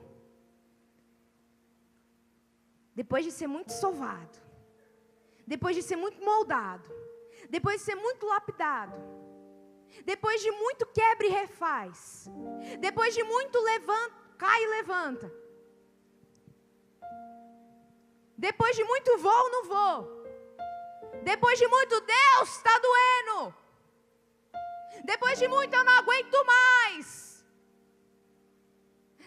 depois de ser muito sovado, depois de ser muito moldado, depois de ser muito lapidado, depois de muito quebra e refaz, depois de muito levanta, cai e levanta, depois de muito vou, não vou, depois de muito Deus está doendo, depois de muito eu não aguento mais,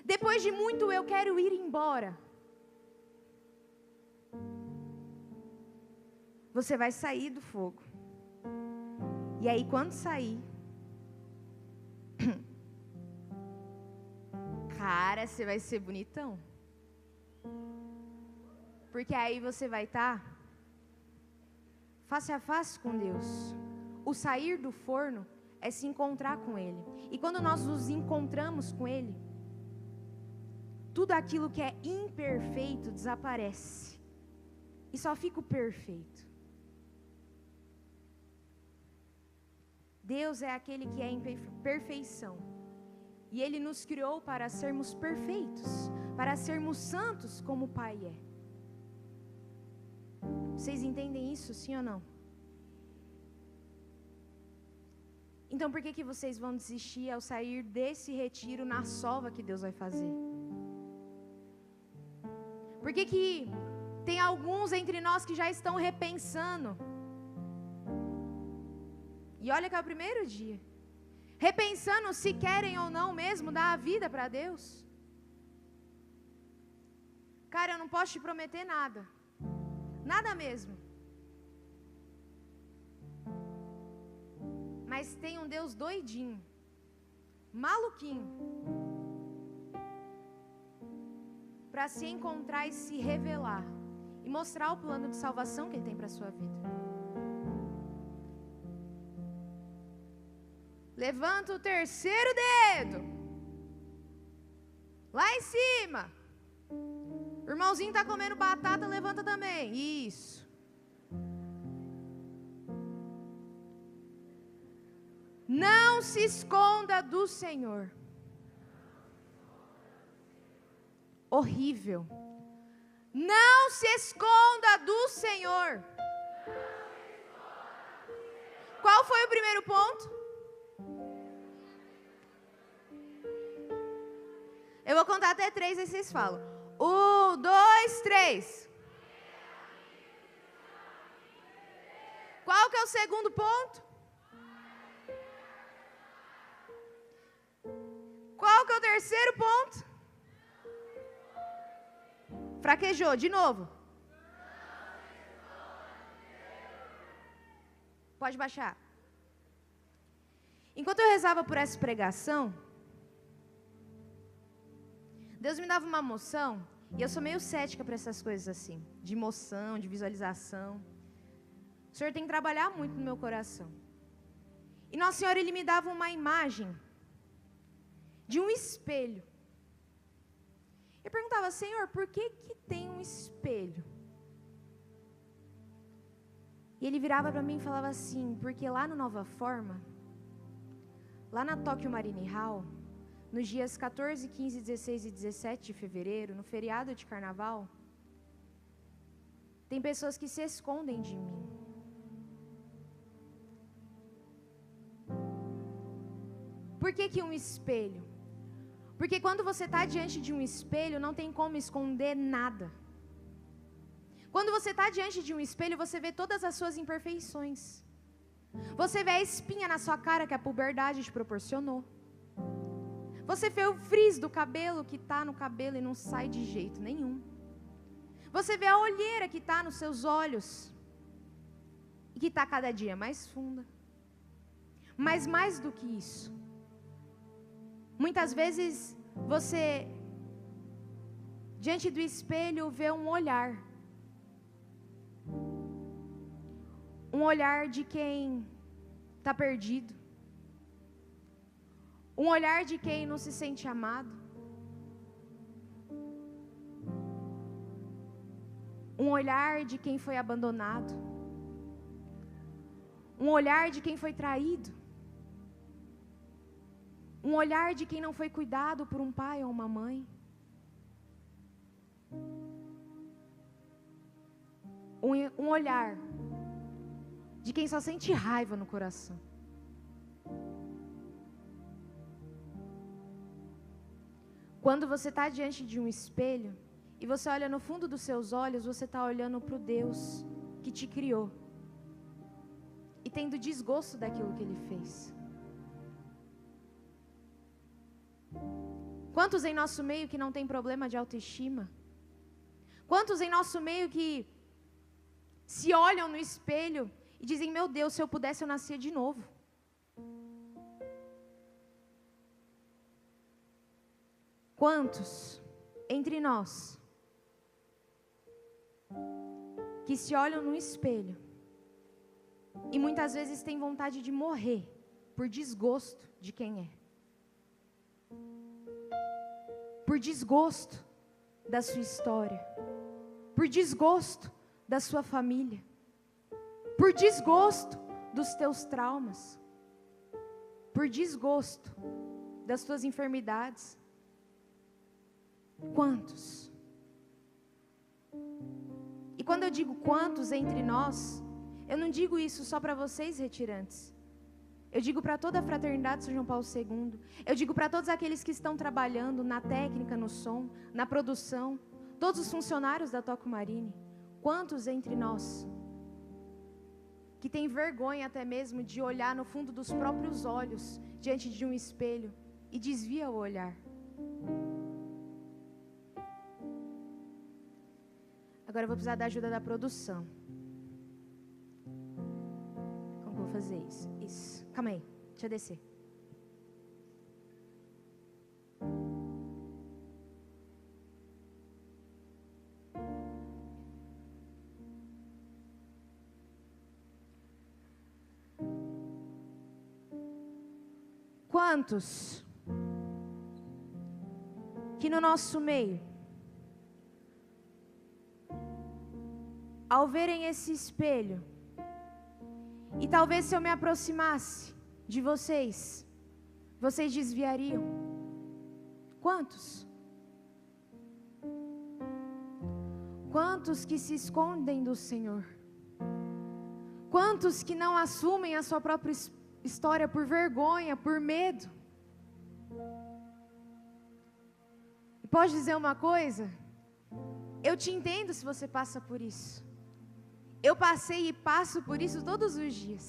depois de muito eu quero ir embora, você vai sair do fogo. E aí quando sair, cara, você vai ser bonitão. Porque aí você vai estar face a face com Deus. O sair do forno é se encontrar com Ele. E quando nós nos encontramos com Ele, tudo aquilo que é imperfeito desaparece. E só fica o perfeito. Deus é aquele que é em perfeição. E Ele nos criou para sermos perfeitos, para sermos santos como o Pai é. Vocês entendem isso, sim ou não? Então por que vocês vão desistir ao sair desse retiro na sova que Deus vai fazer? Por que tem alguns entre nós que já estão repensando? E olha que é o primeiro dia. Repensando se querem ou não mesmo dar a vida para Deus. Cara, eu não posso te prometer nada. Nada mesmo. Mas tem um Deus doidinho, maluquinho, para se encontrar e se revelar e mostrar o plano de salvação que Ele tem para a sua vida. Levanta o terceiro dedo. Lá em cima. O irmãozinho está comendo batata, levanta também. Isso. Não se esconda do Senhor. Horrível. Não se esconda do Senhor. Qual foi o primeiro ponto? Eu vou contar até 3, aí vocês falam. 1, 2, 3. Qual que é o segundo ponto? Qual que é o terceiro ponto? Fraquejou, de novo. Pode baixar. Enquanto eu rezava por essa pregação, Deus me dava uma moção, e eu sou meio cética para essas coisas assim, de emoção, de visualização. O Senhor tem que trabalhar muito no meu coração. E Nosso Senhor, Ele me dava uma imagem de um espelho. Eu perguntava, Senhor, por que tem um espelho? E Ele virava para mim e falava assim, porque lá no Nova Forma, lá na Tokyo Marine Hall, nos dias 14, 15, 16 e 17 de fevereiro, no feriado de carnaval, tem pessoas que se escondem de mim. Por que um espelho? Porque quando você está diante de um espelho, não tem como esconder nada. Quando você está diante de um espelho, você vê todas as suas imperfeições. Você vê a espinha na sua cara que a puberdade te proporcionou. Você vê o frizz do cabelo que está no cabelo e não sai de jeito nenhum. Você vê a olheira que está nos seus olhos e que está cada dia mais funda. Mas mais do que isso, muitas vezes você, diante do espelho, vê um olhar. Um olhar de quem está perdido. Um olhar de quem não se sente amado. Um olhar de quem foi abandonado. Um olhar de quem foi traído. Um olhar de quem não foi cuidado por um pai ou uma mãe. Um olhar de quem só sente raiva no coração. Quando você está diante de um espelho e você olha no fundo dos seus olhos, você está olhando para o Deus que te criou e tendo desgosto daquilo que Ele fez. Quantos em nosso meio que não tem problema de autoestima? Quantos em nosso meio que se olham no espelho e dizem, meu Deus, se eu pudesse eu nascia de novo. Quantos entre nós que se olham no espelho e muitas vezes têm vontade de morrer por desgosto de quem é? Por desgosto da sua história, por desgosto da sua família, por desgosto dos teus traumas, por desgosto das tuas enfermidades. Quantos? E quando eu digo quantos entre nós, eu não digo isso só para vocês retirantes. Eu digo para toda a fraternidade São João Paulo II. Eu digo para todos aqueles que estão trabalhando na técnica, no som, na produção, todos os funcionários da Tokyo Marine. Quantos entre nós que tem vergonha até mesmo de olhar no fundo dos próprios olhos diante de um espelho e desvia o olhar? Agora eu vou precisar da ajuda da produção. Como eu vou fazer isso? Isso. Calma aí, deixa eu descer. Quantos que no nosso meio, ao verem esse espelho, e talvez se eu me aproximasse de vocês, vocês desviariam? Quantos? Quantos que se escondem do Senhor? Quantos que não assumem a sua própria história por vergonha, por medo? E pode dizer uma coisa? Eu te entendo se você passa por isso. Eu passei e passo por isso todos os dias.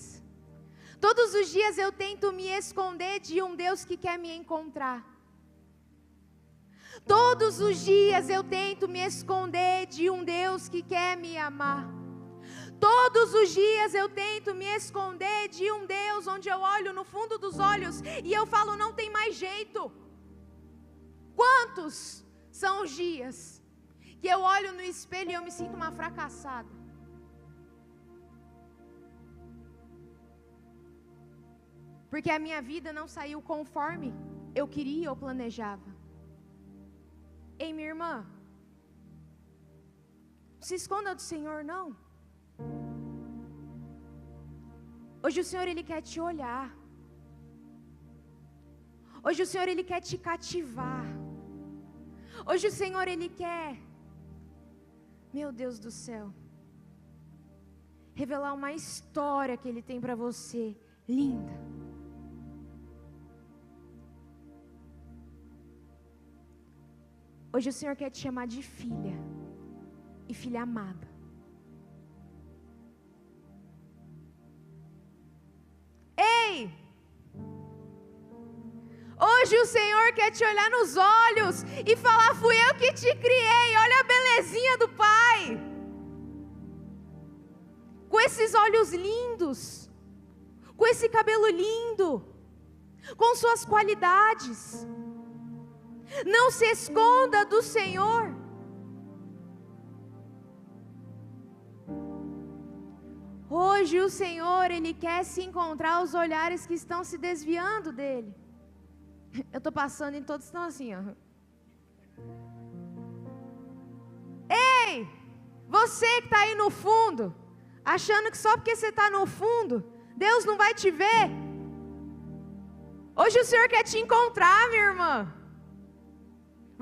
Todos os dias eu tento me esconder de um Deus que quer me encontrar. Todos os dias eu tento me esconder de um Deus que quer me amar. Todos os dias eu tento me esconder de um Deus onde eu olho no fundo dos olhos e eu falo, não tem mais jeito. Quantos São os dias que eu olho no espelho e eu me sinto uma fracassada. Porque a minha vida não saiu conforme eu queria ou planejava. Ei, minha irmã, não se esconda do Senhor, não. Hoje o Senhor, Ele quer te olhar. Hoje o Senhor, Ele quer te cativar. Hoje o Senhor, Ele quer, meu Deus do céu, revelar uma história que Ele tem para você, linda. Hoje o Senhor quer te chamar de filha e filha amada. Ei! Hoje o Senhor quer te olhar nos olhos e falar: fui eu que te criei, olha a belezinha do Pai. Com esses olhos lindos, com esse cabelo lindo, com suas qualidades. Não se esconda do Senhor. Hoje o Senhor, Ele quer se encontrar os olhares que estão se desviando dEle. Eu estou passando e todos estão assim, ó. Ei, você que está aí no fundo, achando que só porque você está no fundo, Deus não vai te ver. Hoje o Senhor quer te encontrar, minha irmã.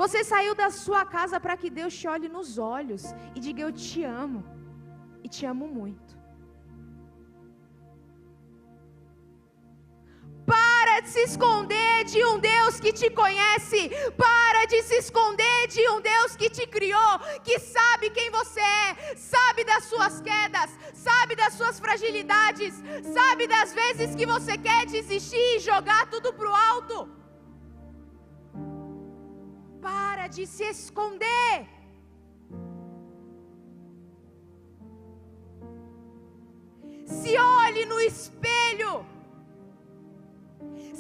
Você saiu da sua casa para que Deus te olhe nos olhos e diga: eu te amo, e te amo muito. Para de se esconder de um Deus que te conhece. Para de se esconder de um Deus que te criou, que sabe quem você é, sabe das suas quedas, sabe das suas fragilidades, sabe das vezes que você quer desistir e jogar tudo pro alto. Para de se esconder. Se olhe no espelho.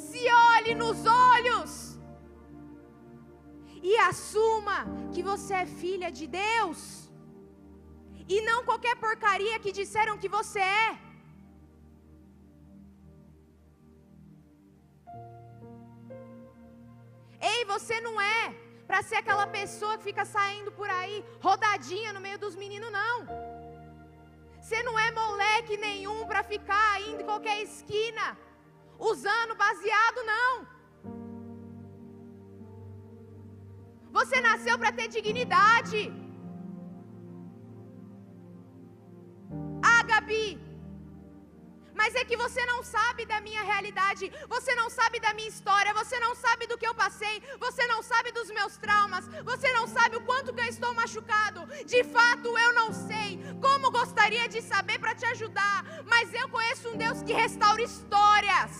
Se olhe nos olhos. E assuma que você é filha de Deus. E não qualquer porcaria que disseram que você é. Ei, você não é para ser aquela pessoa que fica saindo por aí, rodadinha no meio dos meninos, não. Você não é moleque nenhum para ficar indo em qualquer esquina, usando baseado, não. Você nasceu para ter dignidade. Ah, Gabi, mas é que você não sabe da minha realidade, você não sabe da minha história, você não sabe do que eu passei, você não sabe dos meus traumas, você não sabe o quanto que eu estou machucado. De fato, eu não sei, como gostaria de saber para te ajudar, mas eu conheço um Deus que restaura histórias.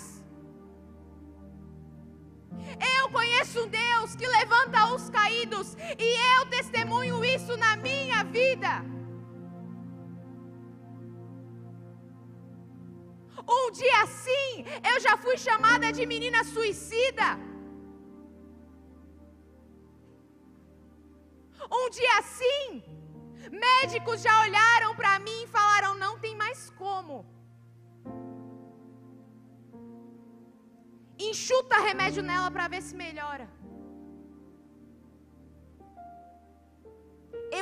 Eu conheço um Deus que levanta os caídos, e eu testemunho isso na minha vida. Um dia assim, eu já fui chamada de menina suicida. Um dia assim, médicos já olharam para mim e falaram: não tem mais como. Enxuta remédio nela para ver se melhora.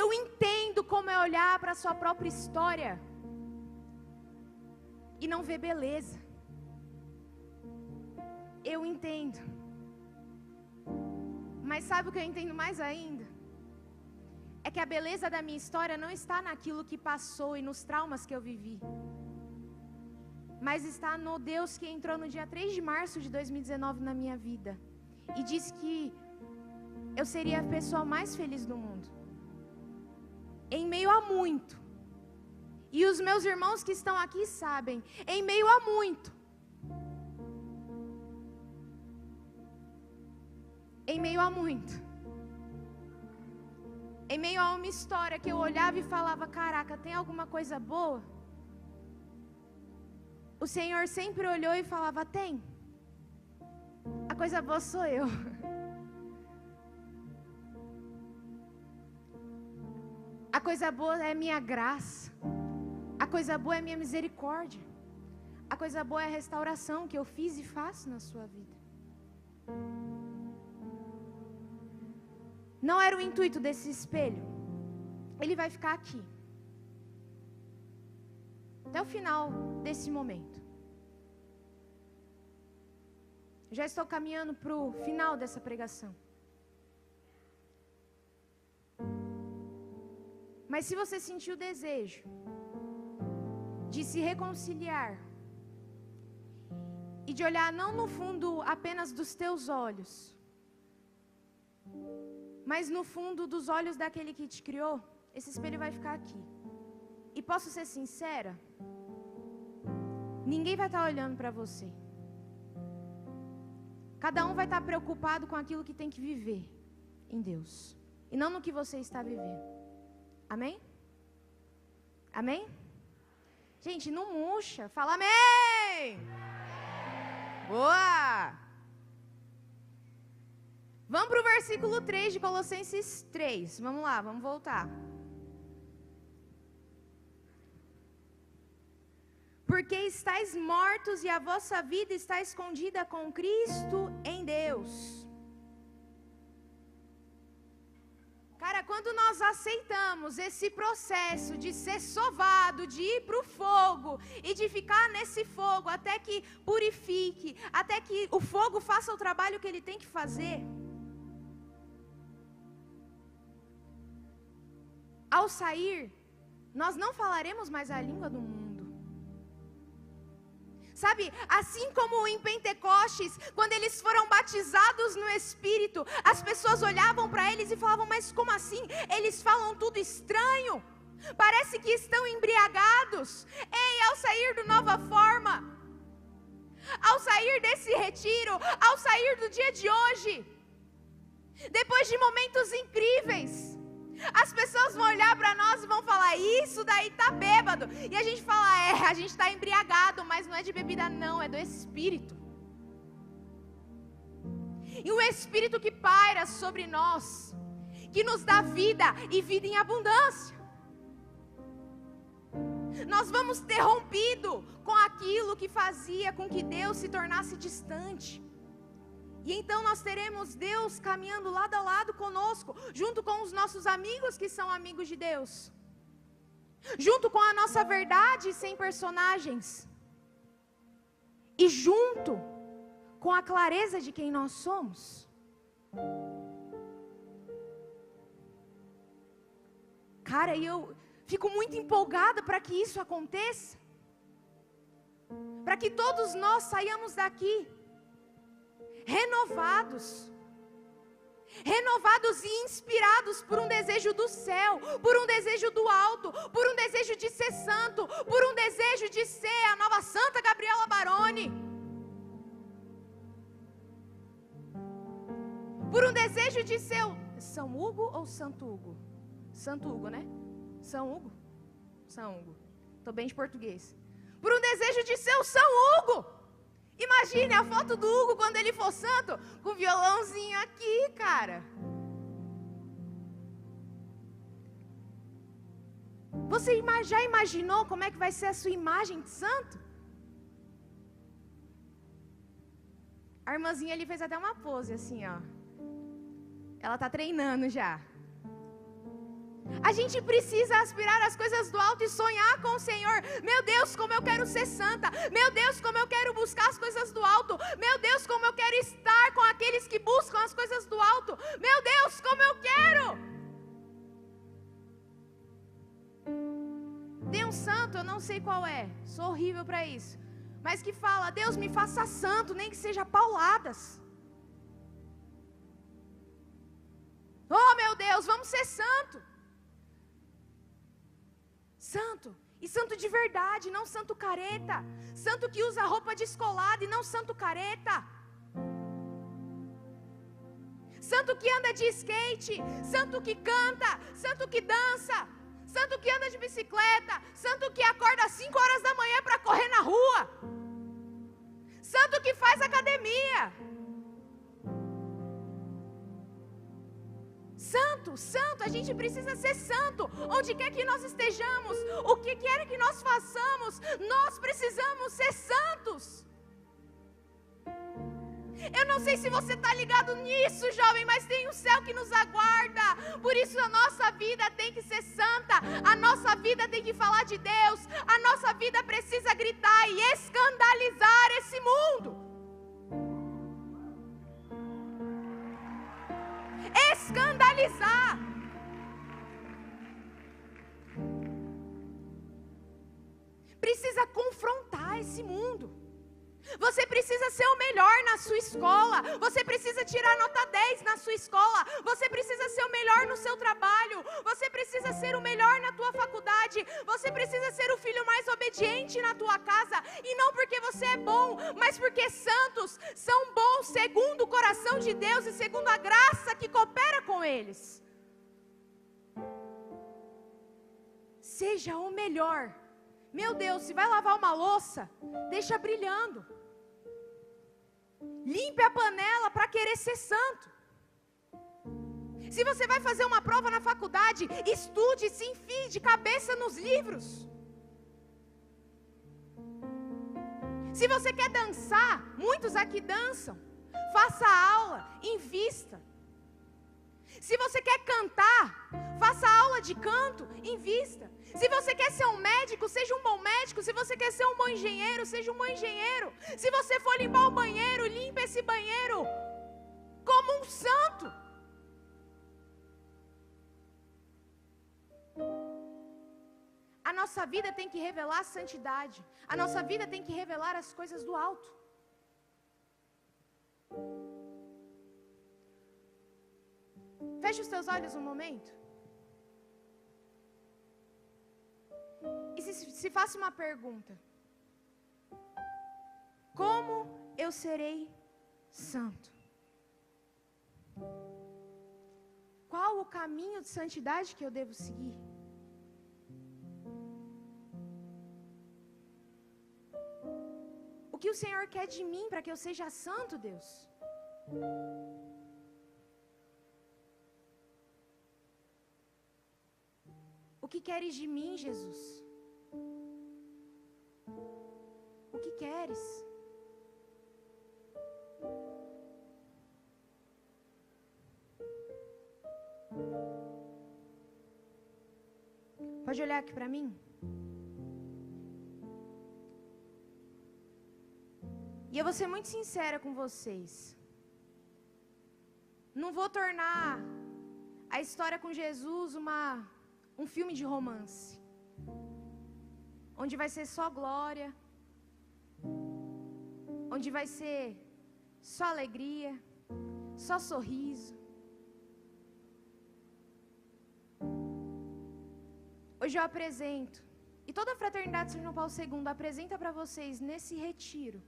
Eu entendo como é olhar para a sua própria história e não ver beleza. Eu entendo. Mas sabe o que eu entendo mais ainda? É que a beleza da minha história não está naquilo que passou e nos traumas que eu vivi, mas está no Deus que entrou no dia 3 de março de 2019 na minha vida e disse que eu seria a pessoa mais feliz do mundo, em meio a muito. E os meus irmãos que estão aqui sabem, em meio a muito. Em meio a muito. Em meio a uma história que eu olhava e falava: caraca, tem alguma coisa boa? O Senhor sempre olhou e falava: tem. A coisa boa sou eu. A coisa boa é minha graça. A coisa boa é minha misericórdia. A coisa boa é a restauração que eu fiz e faço na sua vida. Não era o intuito desse espelho. Ele vai ficar aqui. Até o final desse momento. Já estou caminhando para o final dessa pregação. Mas se você sentiu o desejo de se reconciliar e de olhar não no fundo apenas dos teus olhos, mas no fundo dos olhos daquele que te criou, esse espelho vai ficar aqui. E posso ser sincera? Ninguém vai estar olhando para você. Cada um vai estar preocupado com aquilo que tem que viver em Deus, e não no que você está vivendo. Amém? Amém? Gente, não murcha. Fala amém! Boa! Vamos para o versículo 3 de Colossenses 3. Vamos lá, vamos voltar. Porque estáis mortos e a vossa vida está escondida com Cristo em Deus. Cara, quando nós aceitamos esse processo de ser sovado, de ir para o fogo e de ficar nesse fogo até que purifique, até que o fogo faça o trabalho que ele tem que fazer, ao sair, nós não falaremos mais a língua do mundo. Sabe, assim como em Pentecostes, quando eles foram batizados no Espírito, as pessoas olhavam para eles e falavam, mas como assim? Eles falam tudo estranho, parece que estão embriagados. Ei, ao sair do Nova Forma, ao sair desse retiro, ao sair do dia de hoje, depois de momentos incríveis, as pessoas vão olhar para nós e vão falar, isso daí tá bêbado. E a gente fala, a gente está embriagado, mas não é de bebida não, é do Espírito. E o Espírito que paira sobre nós, que nos dá vida e vida em abundância. Nós vamos ter rompido com aquilo que fazia com que Deus se tornasse distante. E então nós teremos Deus caminhando lado a lado conosco, junto com os nossos amigos que são amigos de Deus, junto com a nossa verdade sem personagens, e junto com a clareza de quem nós somos. Cara, e eu fico muito empolgada para que isso aconteça, para que todos nós saiamos daqui renovados e inspirados por um desejo do céu, por um desejo do alto, por um desejo de ser santo, por um desejo de ser a nova Santa Gabriela Baroni, por um desejo de ser São Hugo ou Santo Hugo? Santo Hugo, né? São Hugo? São Hugo, estou bem de português. Por um desejo de ser o São Hugo. Imagine a foto do Hugo quando ele for santo, com o violãozinho aqui, cara. Você já imaginou como é que vai ser a sua imagem de santo? A irmãzinha ali fez até uma pose assim, ó. Ela está treinando já. A gente precisa aspirar as coisas do alto e sonhar com o Senhor. Meu Deus, como eu quero ser santa. Meu Deus, como eu quero buscar as coisas do alto. Meu Deus, como eu quero estar com aqueles que buscam as coisas do alto. Meu Deus, como eu quero. Tem um santo, eu não sei qual é, sou horrível para isso, mas que fala, Deus me faça santo, nem que seja pauladas. Oh meu Deus, vamos ser santo. Santo, e santo de verdade, não santo careta. Santo que usa roupa descolada e não santo careta. Santo que anda de skate, santo que canta, santo que dança, santo que anda de bicicleta, santo que acorda às 5 horas da manhã para correr na rua, santo que faz academia. Santo santo, santo, a gente precisa ser santo, onde quer que nós estejamos, o que quer que nós façamos, nós precisamos ser santos. Eu não sei se você está ligado nisso, jovem, mas tem um céu que nos aguarda. Por isso a nossa vida tem que ser santa, a nossa vida tem que falar de Deus, a nossa vida precisa gritar e escandalizar esse mundo. Escandalizar. Precisa confrontar esse mundo. Você precisa ser o melhor na sua escola. Você precisa tirar nota 10 na sua escola. Você precisa ser o melhor no seu trabalho. Você precisa ser o melhor na tua faculdade. Você precisa ser o filho mais obediente na tua casa. E não porque você é bom, mas porque santos são bons segundo o coração de Deus e segundo a graça que coopera com eles. Seja o melhor. Meu Deus, se vai lavar uma louça, deixa brilhando. Limpe a panela para querer ser santo. Se você vai fazer uma prova na faculdade, estude, se enfie de cabeça nos livros. Se você quer dançar, muitos aqui dançam, faça aula, invista. Se você quer cantar, faça aula de canto, invista. Se você quer ser um médico, seja um bom médico. Se você quer ser um bom engenheiro, seja um bom engenheiro. Se você for limpar o banheiro, limpe esse banheiro como um santo. A nossa vida tem que revelar a santidade. A nossa vida tem que revelar as coisas do alto. Feche os teus olhos um momento. E se faça uma pergunta: como eu serei santo? Qual o caminho de santidade que eu devo seguir? O que o Senhor quer de mim para que eu seja santo, Deus? O que queres de mim, Jesus? O que queres? Pode olhar aqui para mim? E eu vou ser muito sincera com vocês. Não vou tornar a história com Jesus um filme de romance, onde vai ser só glória, onde vai ser só alegria, só sorriso. Hoje eu apresento, e toda a Fraternidade São João Paulo II apresenta para vocês nesse retiro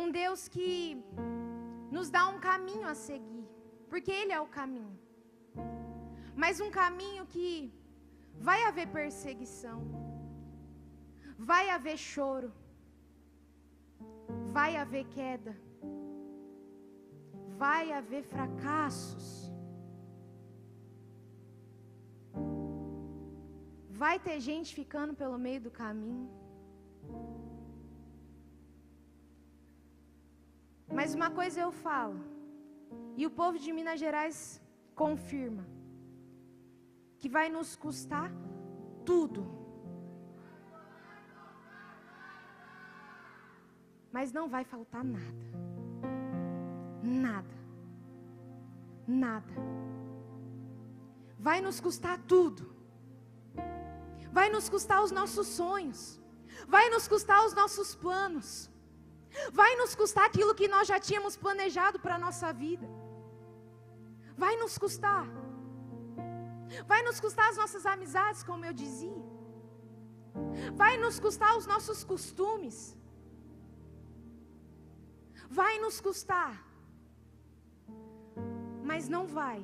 um Deus que nos dá um caminho a seguir, porque Ele é o caminho, mas um caminho que vai haver perseguição, vai haver choro, vai haver queda, vai haver fracassos, vai ter gente ficando pelo meio do caminho. Mas uma coisa eu falo, e o povo de Minas Gerais confirma, que vai nos custar tudo. Mas não vai faltar nada. Nada. Nada. Vai nos custar tudo. Vai nos custar os nossos sonhos. Vai nos custar os nossos planos. Vai nos custar aquilo que nós já tínhamos planejado para a nossa vida. Vai nos custar. Vai nos custar as nossas amizades, como eu dizia. Vai nos custar os nossos costumes. Vai nos custar. Mas não vai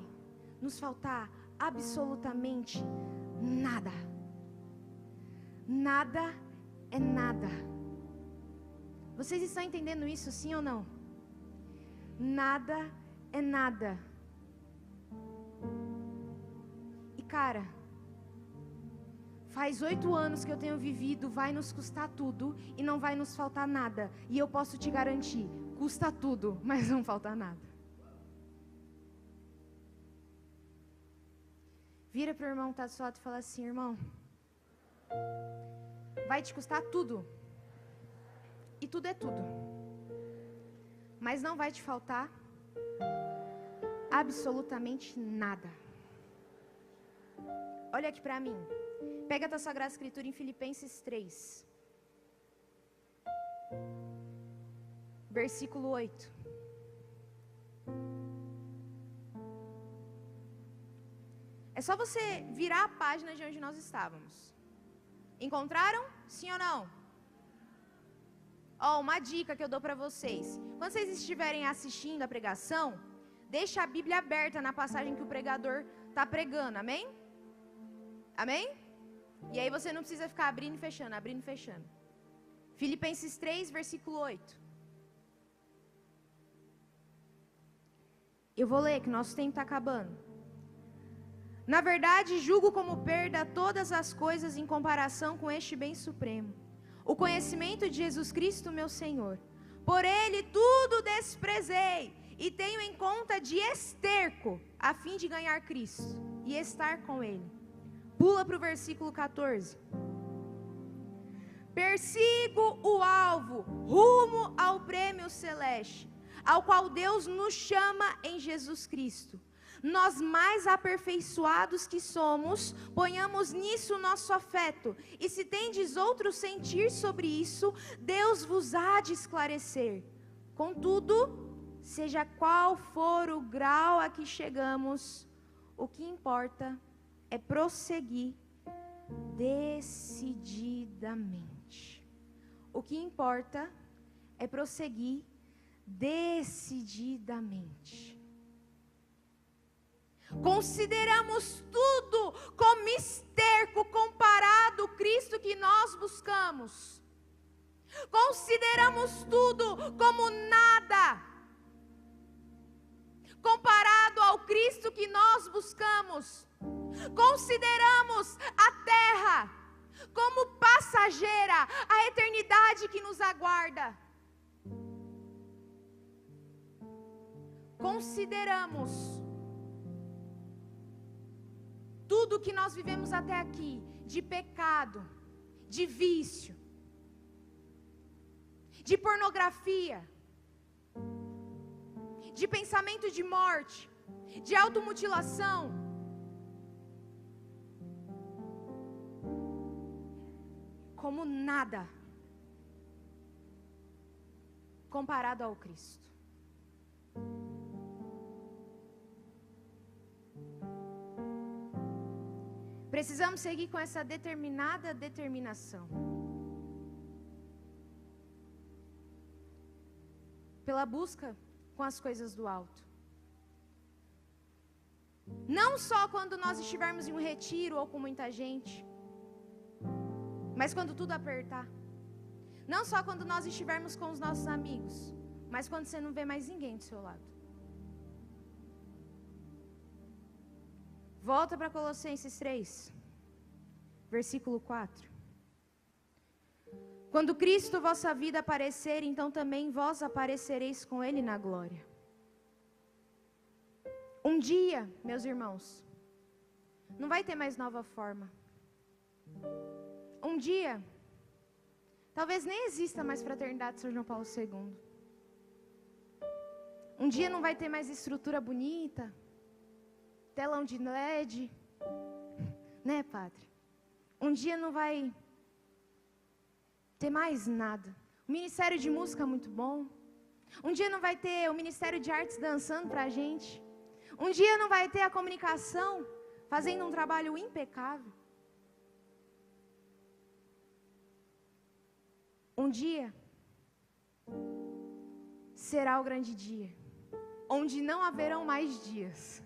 nos faltar absolutamente nada. Nada é nada. Vocês estão entendendo isso, sim ou não? Nada é nada. E cara, faz 8 anos que eu tenho vivido, vai nos custar tudo e não vai nos faltar nada. E eu posso te garantir, custa tudo, mas não falta nada. Vira para o irmão que está do seu lado e fala assim: irmão, vai te custar tudo. E tudo é tudo. Mas não vai te faltar absolutamente nada. Olha aqui para mim. Pega a tua Sagrada Escritura em Filipenses 3. Versículo 8. É só você virar a página de onde nós estávamos. Encontraram? Sim ou não? Ó, uma dica que eu dou para vocês. Quando vocês estiverem assistindo a pregação, deixa a Bíblia aberta na passagem que o pregador está pregando, amém? Amém? E aí você não precisa ficar abrindo e fechando. Filipenses 3, versículo 8. Eu vou ler, que nosso tempo está acabando. Na verdade, julgo como perda todas as coisas em comparação com este bem supremo, o conhecimento de Jesus Cristo, meu Senhor. Por Ele tudo desprezei e tenho em conta de esterco, a fim de ganhar Cristo e estar com Ele. Pula para o versículo 14. Persigo o alvo, rumo ao prêmio celeste, ao qual Deus nos chama em Jesus Cristo. Nós mais aperfeiçoados que somos, ponhamos nisso o nosso afeto, e se tendes outro sentir sobre isso, Deus vos há de esclarecer. Contudo, seja qual for o grau a que chegamos, o que importa é prosseguir decididamente. O que importa é prosseguir decididamente. Consideramos tudo como esterco comparado ao Cristo que nós buscamos. Consideramos tudo como nada comparado ao Cristo que nós buscamos. Consideramos a terra como passageira, a eternidade que nos aguarda. Consideramos tudo que nós vivemos até aqui, de pecado, de vício, de pornografia, de pensamento de morte, de automutilação, como nada comparado ao Cristo. Precisamos seguir com essa determinada determinação. Pela busca com as coisas do alto. Não só quando nós estivermos em um retiro ou com muita gente, mas quando tudo apertar. Não só quando nós estivermos com os nossos amigos, mas quando você não vê mais ninguém do seu lado. Volta para Colossenses 3, versículo 4. Quando Cristo, vossa vida, aparecer, então também vós aparecereis com Ele na glória. Um dia, meus irmãos, não vai ter mais nova forma. Um dia, talvez nem exista mais Fraternidade São João Paulo II. Um dia não vai ter mais estrutura bonita, telão de LED, né, Padre? Um dia não vai ter mais nada. O Ministério de Música é muito bom. Um dia não vai ter o Ministério de Artes dançando pra gente. Um dia não vai ter a comunicação fazendo um trabalho impecável. Um dia será o grande dia, onde não haverão mais dias.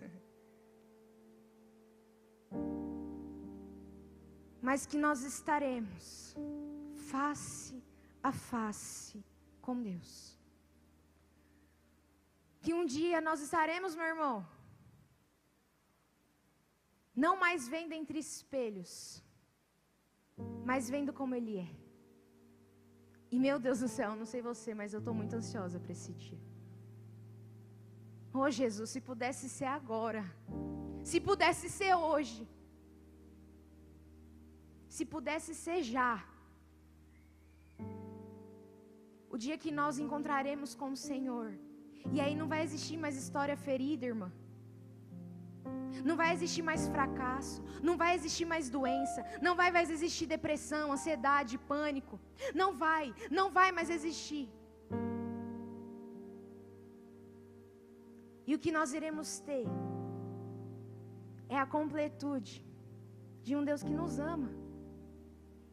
Mas que nós estaremos face a face com Deus. que um dia nós estaremos, meu irmão, não mais vendo entre espelhos, mas vendo como Ele é. E meu Deus do céu, não sei você, mas eu estou muito ansiosa para esse dia. Oh Jesus, se pudesse ser agora, se pudesse ser hoje, se pudesse ser já, o dia que nós encontraremos com o Senhor, e aí não vai existir mais história ferida, irmã. Não vai existir mais fracasso, não vai existir mais doença, não vai mais existir depressão, ansiedade, pânico. Não vai mais existir. E o que nós iremos ter é a completude de um Deus que nos ama.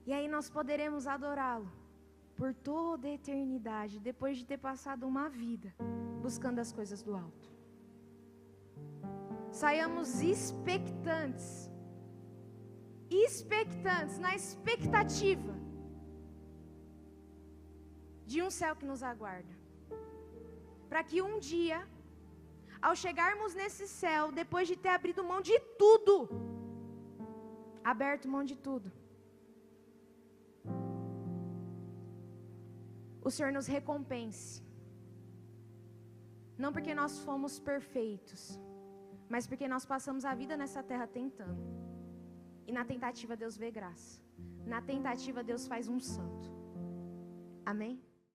E aí nós poderemos adorá-lo por toda a eternidade, depois de ter passado uma vida buscando as coisas do alto. Saiamos expectantes, na expectativa de um céu que nos aguarda. Para que um dia, ao chegarmos nesse céu, depois de ter abrido mão de tudo, aberto mão de tudo, o Senhor nos recompense. Não porque nós fomos perfeitos, mas porque nós passamos a vida nessa terra tentando. E na tentativa Deus vê graça. Na tentativa Deus faz um santo. Amém?